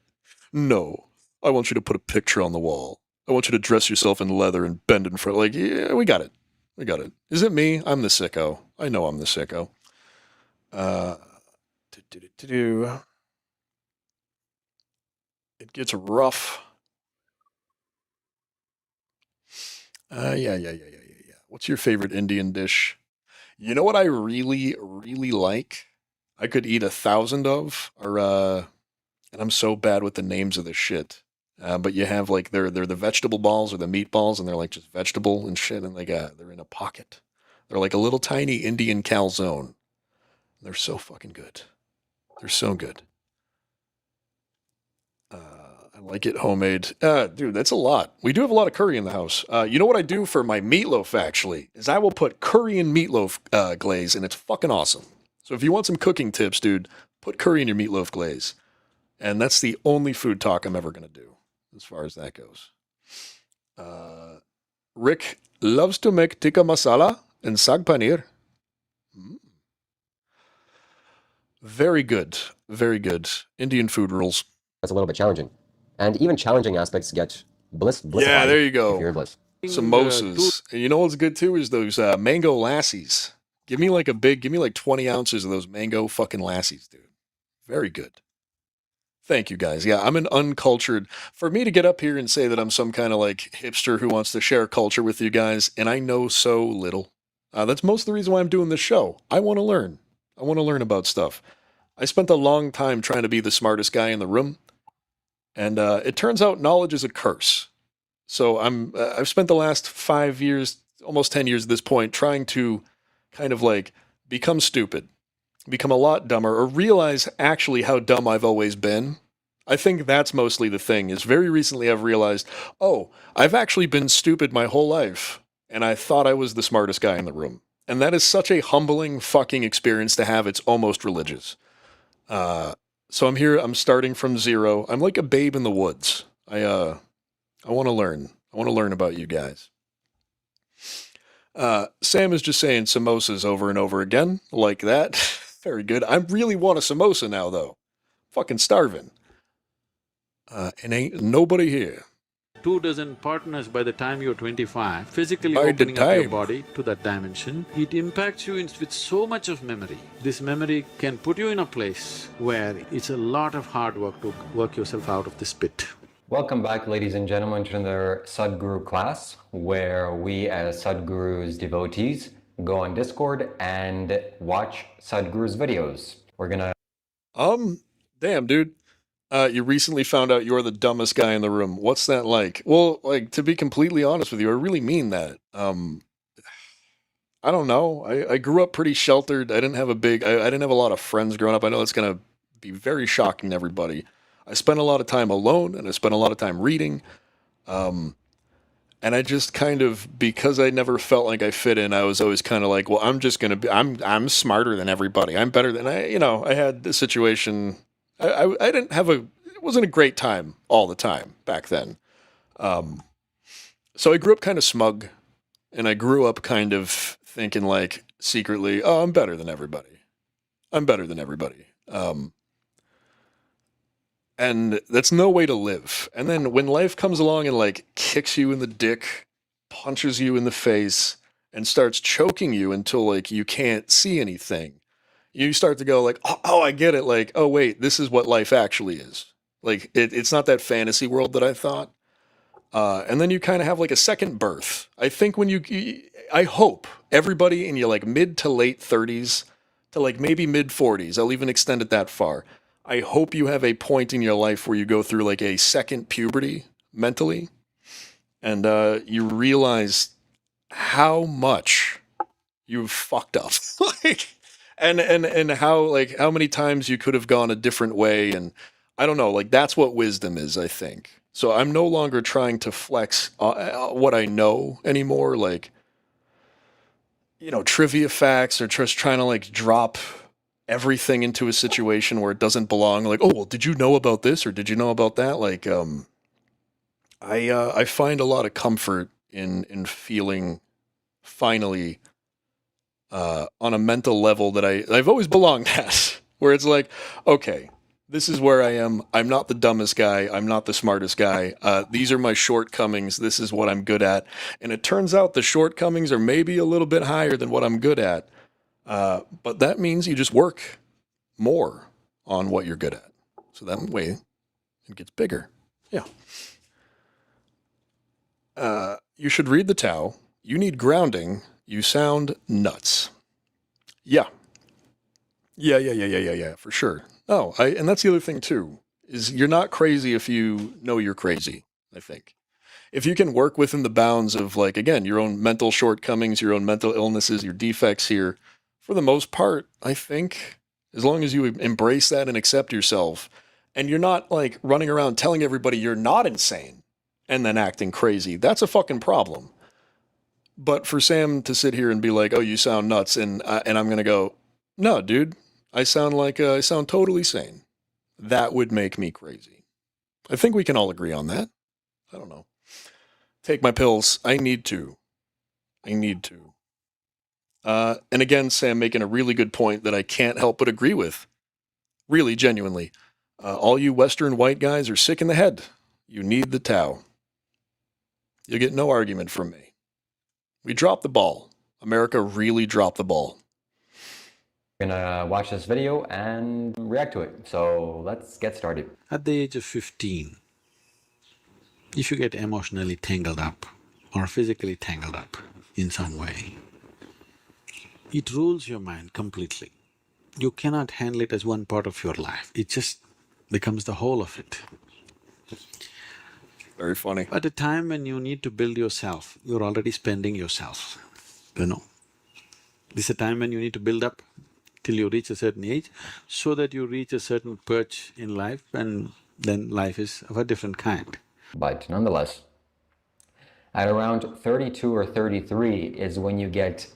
[SPEAKER 2] No, I want you to put a picture on the wall. I want you to dress yourself in leather and bend in front. Like, yeah, we got it. We got it. Is it me? I'm the sicko. I know I'm the sicko. It gets rough. Yeah. What's your favorite Indian dish? You know what I really, really like? I could eat 1,000 of, and I'm so bad with the names of the shit. But you have like they're the vegetable balls or the meatballs, and they're like just vegetable and shit, and they're in a pocket. They're like a little tiny Indian calzone. They're so fucking good. They're so good. I like it homemade. Dude, that's a lot. We do have a lot of curry in the house. You know what I do for my meatloaf, actually, is I will put curry in meatloaf glaze, and it's fucking awesome. So if you want some cooking tips, dude, put curry in your meatloaf glaze. And that's the only food talk I'm ever going to do, as far as that goes. Rick loves to make tikka masala and sag paneer. Very good. Very good. Indian food rules.
[SPEAKER 3] That's a little bit challenging. And even challenging aspects get blissifying.
[SPEAKER 2] Yeah, there you
[SPEAKER 3] If you're
[SPEAKER 2] go.
[SPEAKER 3] in bliss.
[SPEAKER 2] Samosas. And you know what's good too is those mango lassies. Give me like 20 ounces of those mango fucking lassies, dude. Very good. Thank you guys. Yeah, I'm an uncultured. For me to get up here and say that I'm some kind of like hipster who wants to share culture with you guys, and I know so little. That's most of the reason why I'm doing this show. I want to learn. I want to learn about stuff. I spent a long time trying to be the smartest guy in the room, and it turns out knowledge is a curse. So I've spent the last 5 years, almost 10 years at this point, trying to kind of like become stupid, become a lot dumber, or realize actually how dumb I've always been. I think that's mostly the thing, is very recently I've realized, oh, I've actually been stupid my whole life, and I thought I was the smartest guy in the room. And that is such a humbling fucking experience to have. It's almost religious. So I'm here, I'm starting from zero. I'm like a babe in the woods. I want to learn. I want to learn about you guys. Sam is just saying samosas over and over again, like that. Very good. I really want a samosa now, though. Fucking starving. And ain't nobody here.
[SPEAKER 4] 24 partners by the time you're 25, physically
[SPEAKER 2] By the
[SPEAKER 4] opening up your
[SPEAKER 2] time.
[SPEAKER 4] body to that dimension, it impacts you with so much of memory. This memory can put you in a place where it's a lot of hard work to work yourself out of this pit.
[SPEAKER 21] Welcome back, ladies and gentlemen, to another Sadhguru class, where we as Sadhguru's devotees go on Discord and watch Sadhguru's videos. We're gonna…
[SPEAKER 2] Damn, dude. You recently found out you're the dumbest guy in the room. What's that like? Well, like, to be completely honest with you, I really mean that. I don't know. I grew up pretty sheltered. I didn't have I didn't have a lot of friends growing up. I know it's gonna be very shocking to everybody. I spent a lot of time alone, and I spent a lot of time reading. And I just kind of, because I never felt like I fit in, I was always kind of like, well, I'm smarter than everybody. I'm better than I had this situation. I didn't have it wasn't a great time all the time back then. So I grew up kind of smug, and I grew up kind of thinking like secretly, oh, I'm better than everybody. I'm better than everybody. And that's no way to live. And then when life comes along and like kicks you in the dick, punches you in the face, and starts choking you until like you can't see anything, you start to go like, oh, I get it. Like, oh wait, this is what life actually is. Like it's not that fantasy world that I thought. And then you kind of have like a second birth. I think when I hope everybody in your like mid to late 30s to like maybe mid 40s, I'll even extend it that far. I hope you have a point in your life where you go through like a second puberty mentally, and you realize how much you've fucked up. Like, and how many times you could have gone a different way, and I don't know, like that's what wisdom is, I think. So I'm no longer trying to flex what I know anymore, like trivia facts, or just trying to like drop everything into a situation where it doesn't belong. Like, oh well, did you know about this or did you know about that? Like, I find a lot of comfort in feeling finally on a mental level that I've always belonged at, where it's like, okay, this is where I am. I'm not the dumbest guy. I'm not the smartest guy. These are my shortcomings. This is what I'm good at. And it turns out the shortcomings are maybe a little bit higher than what I'm good at. But that means you just work more on what you're good at. So that way it gets bigger. Yeah. You should read the Tao. You need grounding. You sound nuts. Yeah. Yeah, for sure. Oh, and that's the other thing too, is you're not crazy if you know you're crazy, I think. If you can work within the bounds of, like, again, your own mental shortcomings, your own mental illnesses, your defects here, for the most part, I think, As long as you embrace that and accept yourself, and you're not like running around telling everybody you're not insane and then acting crazy, that's a fucking problem. But for Sam to sit here and be like, "Oh, you sound nuts," and I'm gonna go, "No, dude, I sound totally sane," that would make me crazy. I think we can all agree on that. I don't know. Take my pills. I need to. And again, Sam making a really good point that I can't help but agree with. Really, genuinely. All you Western white guys are sick in the head. You need the Tao. You'll get no argument from me. We dropped the ball. America really dropped the ball.
[SPEAKER 3] We're gonna watch this video and react to it. So let's get started.
[SPEAKER 4] At the age of 15, if you get emotionally tangled up or physically tangled up in some way, it rules your mind completely. You cannot handle it as one part of your life, it just becomes the whole of it.
[SPEAKER 2] Very funny.
[SPEAKER 4] At a time when you need to build yourself, you're already spending yourself, you know. This is a time when you need to build up till you reach a certain age, so that you reach a certain perch in life, and then life is of a different kind.
[SPEAKER 3] But nonetheless, at around 32 or 33 is when you get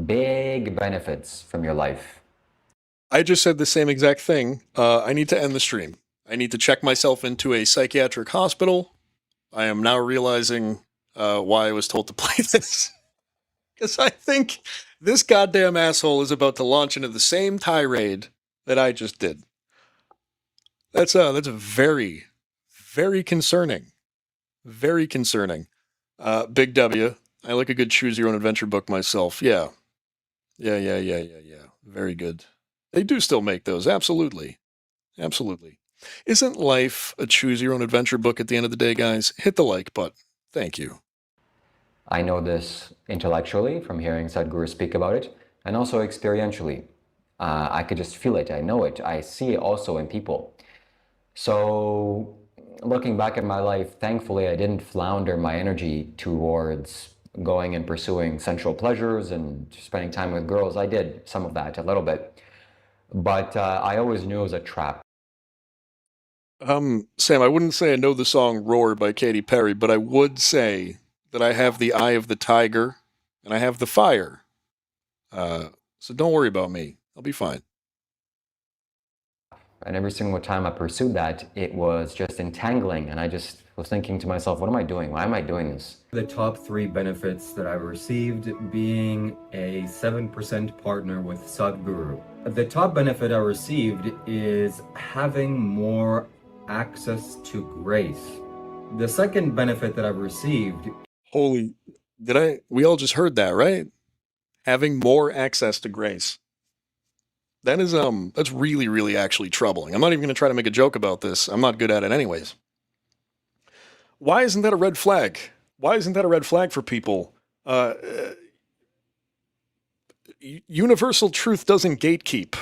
[SPEAKER 3] big benefits from your life.
[SPEAKER 2] I just said the same exact thing. I need to end the stream. I need to check myself into a psychiatric hospital. I am now realizing why I was told to play this. Because I think this goddamn asshole is about to launch into the same tirade that I just did. That's very, very concerning. Very concerning. Big W. I like a good choose your own adventure book myself. Yeah. Very good. They do still make those. Absolutely. Absolutely. Isn't life a choose your own adventure book at the end of the day, guys? Hit the like button. Thank you.
[SPEAKER 3] I know this intellectually from hearing Sadhguru speak about it, and also experientially. I could just feel it, I know it, I see it also in people. So, looking back at my life, thankfully I didn't flounder my energy towards going and pursuing sensual pleasures and spending time with girls. I did some of that, a little bit. But I always knew it was a trap.
[SPEAKER 2] Sam, I wouldn't say I know the song Roar by Katy Perry, but I would say that I have the eye of the tiger and I have the fire. So don't worry about me. I'll be fine.
[SPEAKER 3] And every single time I pursued that, it was just entangling. And I just was thinking to myself, what am I doing? Why am I doing this? The top 3 benefits that I received being a 7% partner with Sadhguru. The top benefit I received is having more access to grace. The second benefit that I've received...
[SPEAKER 2] We all just heard that, right? Having more access to grace. That is, that's really, really actually troubling. I'm not even going to try to make a joke about this. I'm not good at it anyways. Why isn't that a red flag? Why isn't that a red flag for people? Universal truth doesn't gatekeep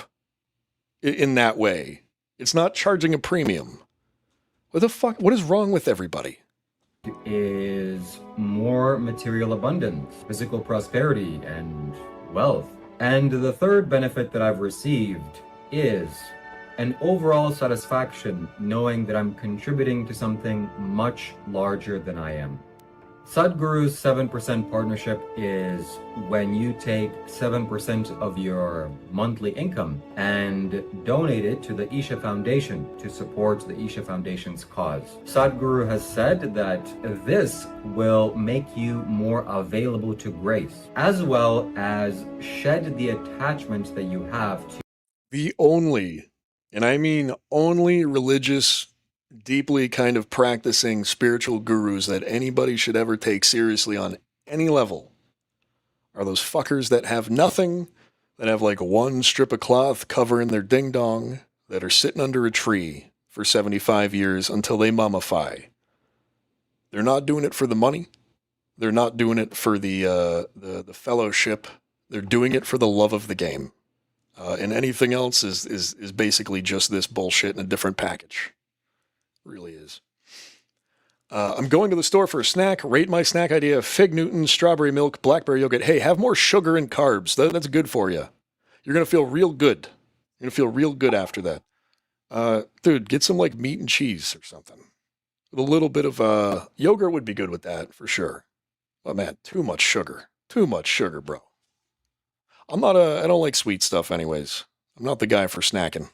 [SPEAKER 2] in that way. It's not charging a premium. What the fuck? What is wrong with everybody?
[SPEAKER 3] Is more material abundance, physical prosperity, and wealth. And the third benefit that I've received is an overall satisfaction knowing that I'm contributing to something much larger than I am. Sadhguru's 7% partnership is when you take 7% of your monthly income and donate it to the Isha Foundation to support the Isha Foundation's cause. Sadhguru has said that this will make you more available to grace, as well as shed the attachment that you have to
[SPEAKER 2] the only, and I mean only religious, deeply kind of practicing spiritual gurus that anybody should ever take seriously on any level are those fuckers that have nothing, that have like one strip of cloth covering their ding dong, that are sitting under a tree for 75 years until they mummify. They're not doing it for the money. They're not doing it for the fellowship. They're doing it for the love of the game. And anything else is basically just this bullshit in a different package. Really is. I'm going to the store for a snack. Rate my snack idea: Fig Newton, strawberry milk, blackberry yogurt. Hey, have more sugar and carbs. That's good for you. You're going to feel real good. You're gonna feel real good after that. Dude, get some like meat and cheese or something. With a little bit of yogurt would be good with that for sure. But man, too much sugar. Too much sugar, bro. I don't like sweet stuff anyways. I'm not the guy for snacking.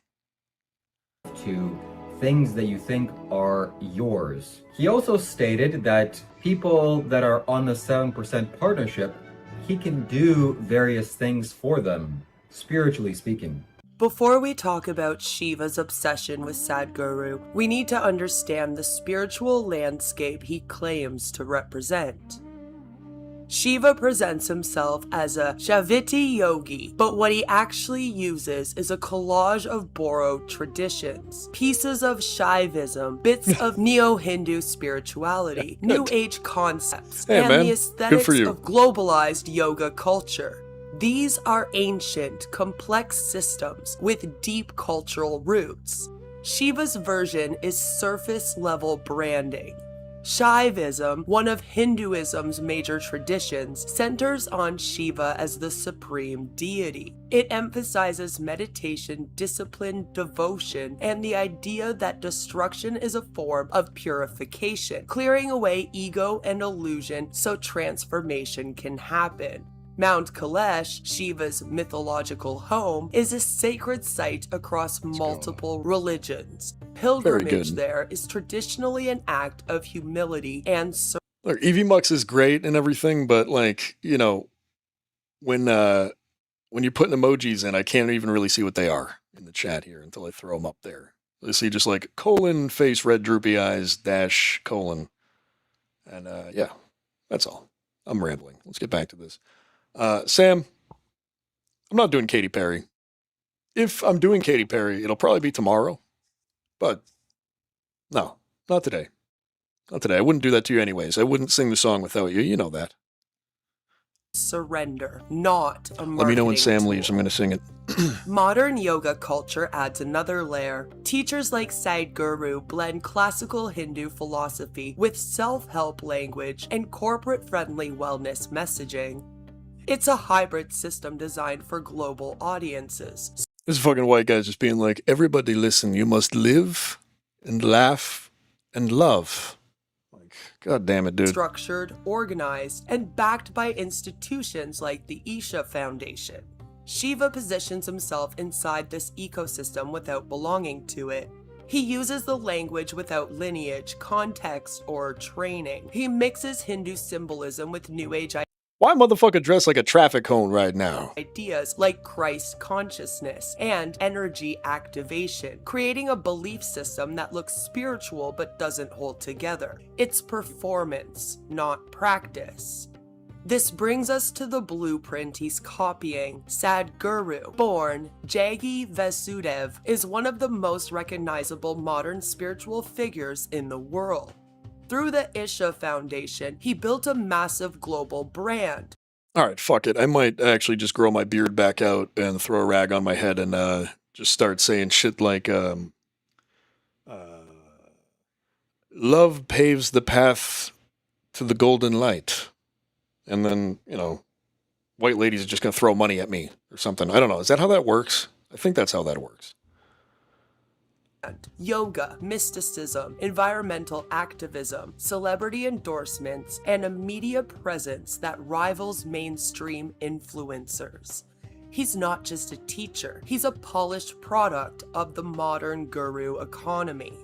[SPEAKER 21] To things that you think are yours. He also stated that people that are on the 7% partnership, he can do various things for them, spiritually speaking.
[SPEAKER 20] Before we talk about Shiva's obsession with Sadhguru, we need to understand the spiritual landscape he claims to represent. Shiva presents himself as a Shaviti yogi, but what he actually uses is a collage of borrowed traditions, pieces of Shaivism, bits of neo-Hindu spirituality, New Age concepts, and
[SPEAKER 2] man.
[SPEAKER 20] the
[SPEAKER 2] Good
[SPEAKER 20] aesthetics
[SPEAKER 2] for you.
[SPEAKER 20] of globalized yoga culture. These are ancient, complex systems with deep cultural roots. Shiva's version is surface-level branding. Shaivism, one of Hinduism's major traditions, centers on Shiva as the supreme deity. It emphasizes meditation, discipline, devotion, and the idea that destruction is a form of purification, clearing away ego and illusion so transformation can happen. Mount Kailash, Shiva's mythological home, is a sacred site across multiple religions. Pilgrimage there is traditionally an act of humility and service.
[SPEAKER 2] Look, EV Mux is great and everything, but like, you know, when you're putting emojis in, I can't even really see what they are in the chat here until I throw them up there. I see just like colon, face, red, droopy eyes, dash, colon. And yeah, that's all. I'm rambling. Let's get back to this. Sam, I'm not doing Katy Perry. If I'm doing Katy Perry, it'll probably be tomorrow. But no, not today. Not today. I wouldn't do that to you anyways. I wouldn't sing the song without you. You know that.
[SPEAKER 20] Surrender, not a marketing
[SPEAKER 2] Let me know when Sam
[SPEAKER 20] tool.
[SPEAKER 2] leaves. I'm going to sing it.
[SPEAKER 20] Modern yoga culture adds another layer. Teachers like Sadhguru blend classical Hindu philosophy with self-help language and corporate-friendly wellness messaging. It's a hybrid system designed for global audiences.
[SPEAKER 2] This fucking white guy's just being like, everybody listen, you must live and laugh and love. Like, God damn it, dude.
[SPEAKER 20] Structured, organized, and backed by institutions like the Isha Foundation. Shiva positions himself inside this ecosystem without belonging to it. He uses the language without lineage, context, or training. He mixes Hindu symbolism with New Age
[SPEAKER 2] Why motherfucker dressed like a traffic cone right now?
[SPEAKER 20] ideas like Christ consciousness and energy activation, creating a belief system that looks spiritual but doesn't hold together. It's performance, not practice. This brings us to the blueprint he's copying. Sadhguru, born Jagi Vasudev, is one of the most recognizable modern spiritual figures in the world. Through the Isha Foundation, he built a massive global brand.
[SPEAKER 2] All right, fuck it. I might actually just grow my beard back out and throw a rag on my head and just start saying shit like, love paves the path to the golden light. And then, you know, white ladies are just going to throw money at me or something. I don't know. Is that how that works? I think that's how that works.
[SPEAKER 20] Yoga, mysticism, environmental activism, celebrity endorsements, and a media presence that rivals mainstream influencers. He's not just a teacher, he's a polished product of the modern guru economy.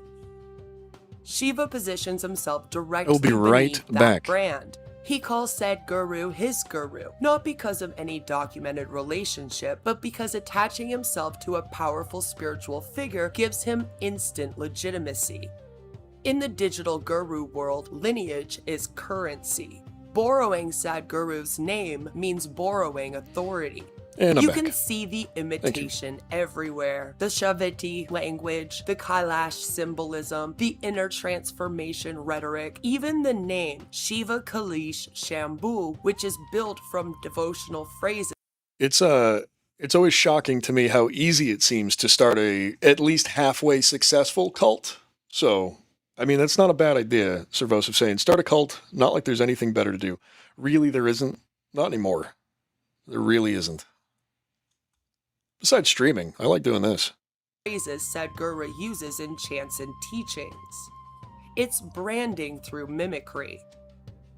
[SPEAKER 20] Shiva positions himself directly
[SPEAKER 2] I'll be right
[SPEAKER 20] beneath that
[SPEAKER 2] back.
[SPEAKER 20] brand. He calls Sadhguru his guru, not because of any documented relationship, but because attaching himself to a powerful spiritual figure gives him instant legitimacy. In the digital guru world, lineage is currency. Borrowing Sadhguru's name means borrowing authority.
[SPEAKER 2] And I'm
[SPEAKER 20] You
[SPEAKER 2] back.
[SPEAKER 20] can see the imitation everywhere. The Shaviti language, the Kailash symbolism, the inner transformation rhetoric, even the name Shiva Kailash Shambhu, which is built from devotional phrases.
[SPEAKER 2] It's always shocking to me how easy it seems to start a at least halfway successful cult. So, I mean, that's not a bad idea, Servos saying. Start a cult, not like there's anything better to do. Really, there isn't. Not anymore. There really isn't. Besides streaming, I like doing this.
[SPEAKER 20] Phrases Sadhguru uses in chants and teachings. It's branding through mimicry.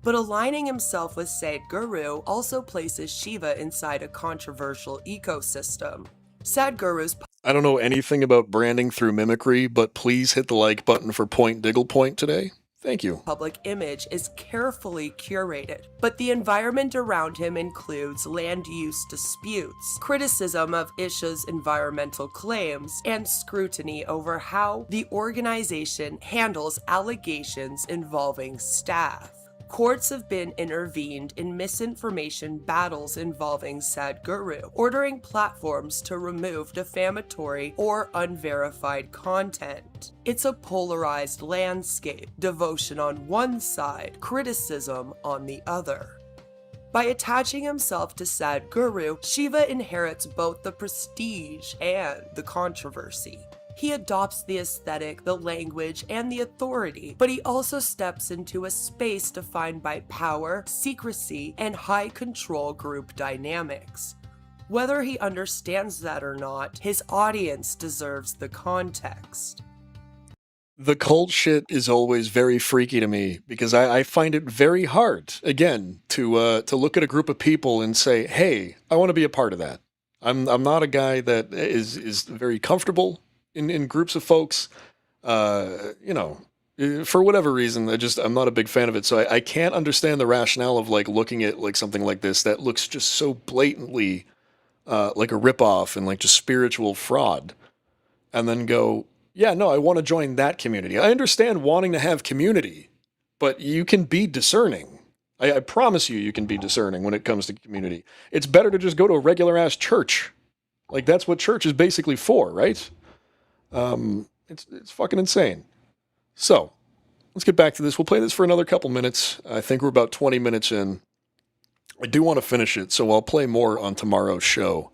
[SPEAKER 20] But aligning himself with Sadhguru also places Shiva inside a controversial ecosystem. Sadhguru's
[SPEAKER 2] I don't know anything about branding through mimicry, but please hit the like button for Point Diggle Point today. Thank you.
[SPEAKER 20] public image is carefully curated, but the environment around him includes land use disputes, criticism of Isha's environmental claims, and scrutiny over how the organization handles allegations involving staff. Courts have been intervened in misinformation battles involving Sadhguru, ordering platforms to remove defamatory or unverified content. It's a polarized landscape, devotion on one side, criticism on the other. By attaching himself to Sadhguru, Shiva inherits both the prestige and the controversy. He adopts the aesthetic, the language, and the authority, but he also steps into a space defined by power, secrecy, and high control group dynamics. Whether he understands that or not, his audience deserves the context.
[SPEAKER 2] The cult shit is always very freaky to me because I find it very hard, again, to look at a group of people and say, hey, I want to be a part of that. I'm not a guy that is very comfortable in groups of folks, for whatever reason. I'm not a big fan of it. So I can't understand the rationale of like looking at like something like this that looks just so blatantly like a ripoff and like just spiritual fraud, and then go, yeah, no, I want to join that community. I understand wanting to have community, but you can be discerning. I promise you can be discerning when it comes to community. It's better to just go to a regular ass church. Like that's what church is basically for, right? It's fucking insane. So let's get back to this. We'll play this for another couple minutes. I think we're about 20 minutes in. I do want to finish it, so I'll play more on tomorrow's show.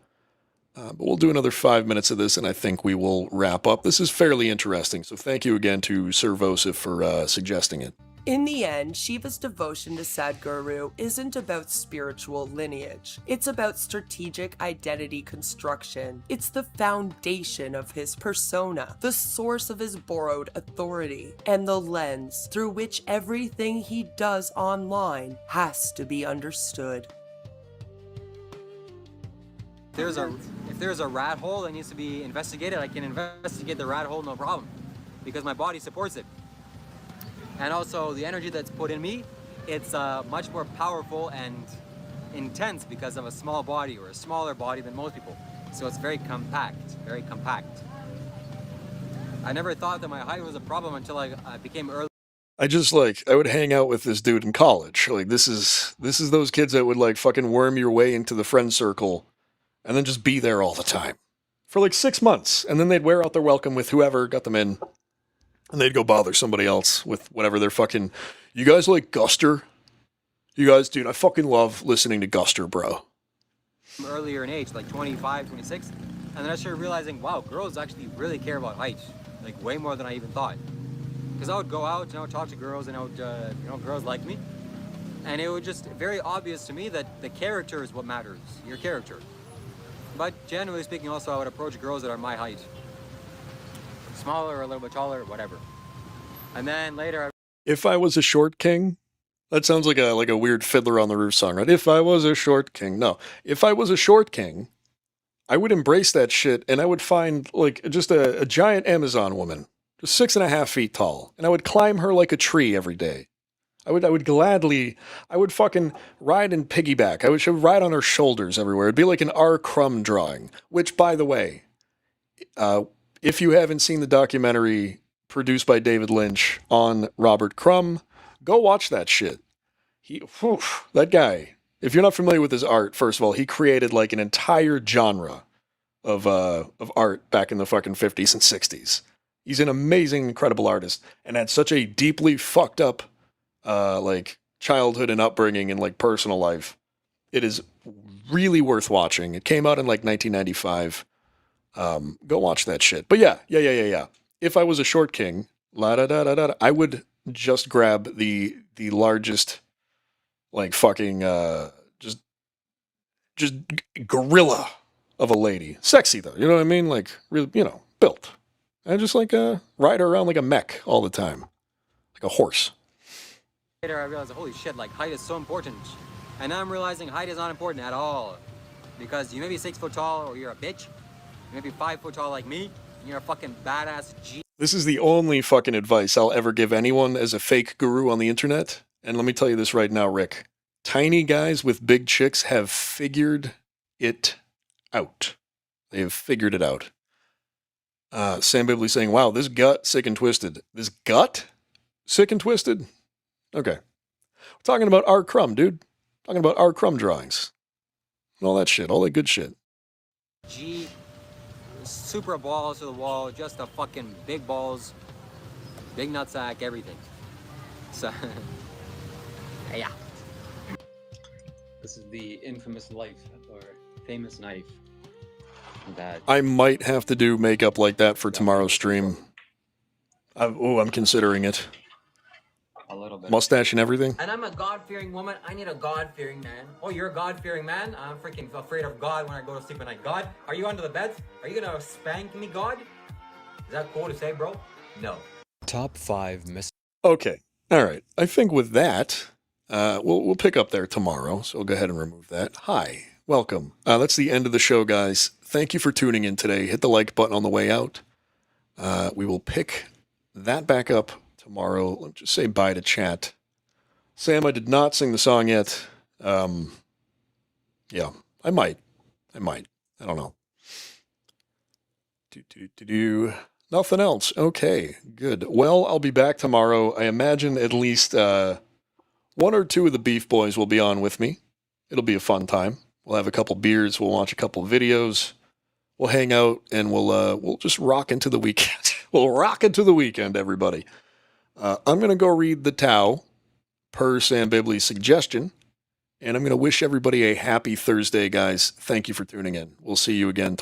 [SPEAKER 2] But we'll do another 5 minutes of this, and I think we will wrap up. This is fairly interesting, so thank you again to Sir Vosif for suggesting it.
[SPEAKER 20] In the end, Shiva's devotion to Sadhguru isn't about spiritual lineage. It's about strategic identity construction. It's the foundation of his persona, the source of his borrowed authority, and the lens through which everything he does online has to be understood.
[SPEAKER 21] If there's a rat hole that needs to be investigated, I can investigate the rat hole, no problem, because my body supports it. And also the energy that's put in me, it's much more powerful and intense because of a small body or a smaller body than most people. So it's very compact, very compact. I never thought that my height was a problem until I became early.
[SPEAKER 2] I would hang out with this dude in college. Like this is those kids that would like fucking worm your way into the friend circle and then just be there all the time for like 6 months. And then they'd wear out their welcome with whoever got them in. And they'd go bother somebody else with whatever they're fucking, you guys like Guster? You guys, dude, I fucking love listening to Guster, bro.
[SPEAKER 21] Earlier in age, like 25, 26. And then I started realizing, wow, girls actually really care about height. Like way more than I even thought. Because I would go out, talk to girls, and I would, girls liked me. And it was just very obvious to me that the character is what matters, your character. But generally speaking, also I would approach girls that are my height. Smaller or a little bit taller, whatever. And then later
[SPEAKER 2] If I was a short king, that sounds like a weird Fiddler on the Roof song, right? If I was a short king. No. If I was a short king, I would embrace that shit and I would find like just a giant Amazon woman, just 6.5 feet tall, and I would climb her like a tree every day. I would fucking ride and piggyback. I would ride on her shoulders everywhere. It'd be like an R. Crumb drawing, which, by the way, if you haven't seen the documentary produced by David Lynch on Robert Crumb, go watch that shit. That guy, if you're not familiar with his art, first of all, he created like an entire genre of art back in the fucking 50s and 60s. He's an amazing, incredible artist and had such a deeply fucked up like childhood and upbringing and like personal life. It is really worth watching. It came out in like 1995. Go watch that shit. But yeah. If I was a short king, I would just grab the largest, like fucking just gorilla of a lady. Sexy, though. You know what I mean? Like, really, you know, built. And just like ride her around like a mech all the time. Like a horse.
[SPEAKER 21] Later, I realized, holy shit, like, height is so important. And now I'm realizing height is not important at all. Because you may be 6 foot tall or you're a bitch. You may be 5 foot tall like me, and you're a fucking badass G.
[SPEAKER 2] This is the only fucking advice I'll ever give anyone as a fake guru on the internet. And let me tell you this right now, Rick. Tiny guys with big chicks have figured it out. They have figured it out. Sam Bibley saying, wow, this gut, sick and twisted. This gut? Sick and twisted? Okay. We're talking about R. Crumb, dude. Talking about R. Crumb drawings. And all that shit. All that good shit.
[SPEAKER 21] G. Super balls to the wall. Just a fucking big balls. Big nutsack, everything. So, yeah. This is the infamous knife, or famous knife. That
[SPEAKER 2] I might have to do makeup like that for tomorrow's stream. I'm considering it.
[SPEAKER 21] a little bit.
[SPEAKER 2] Mustache and everything.
[SPEAKER 21] And I'm a God-fearing woman. I need a God-fearing man. Oh, you're a God-fearing man? I'm freaking afraid of God when I go to sleep at night. God, are you under the bed? Are you gonna spank me, God? Is that cool to say, bro? No.
[SPEAKER 9] Top 5
[SPEAKER 2] Okay. All right. I think with that, we'll pick up there tomorrow. So we'll go ahead and remove that. Hi. Welcome. That's the end of the show, guys. Thank you for tuning in today. Hit the like button on the way out. We will pick that back up tomorrow. Let me just say bye to chat. Sam, I did not sing the song yet. Yeah, I might. I don't know. Nothing else. Okay, good. Well, I'll be back tomorrow. I imagine at least 1 or 2 of the Beef Boys will be on with me. It'll be a fun time. We'll have a couple beers. We'll watch a couple videos. We'll hang out, and we'll just rock into the weekend. We'll rock into the weekend, everybody. I'm going to go read the Tao, per Sam Bibley's suggestion, and I'm going to wish everybody a happy Thursday, guys. Thank you for tuning in. We'll see you again tomorrow.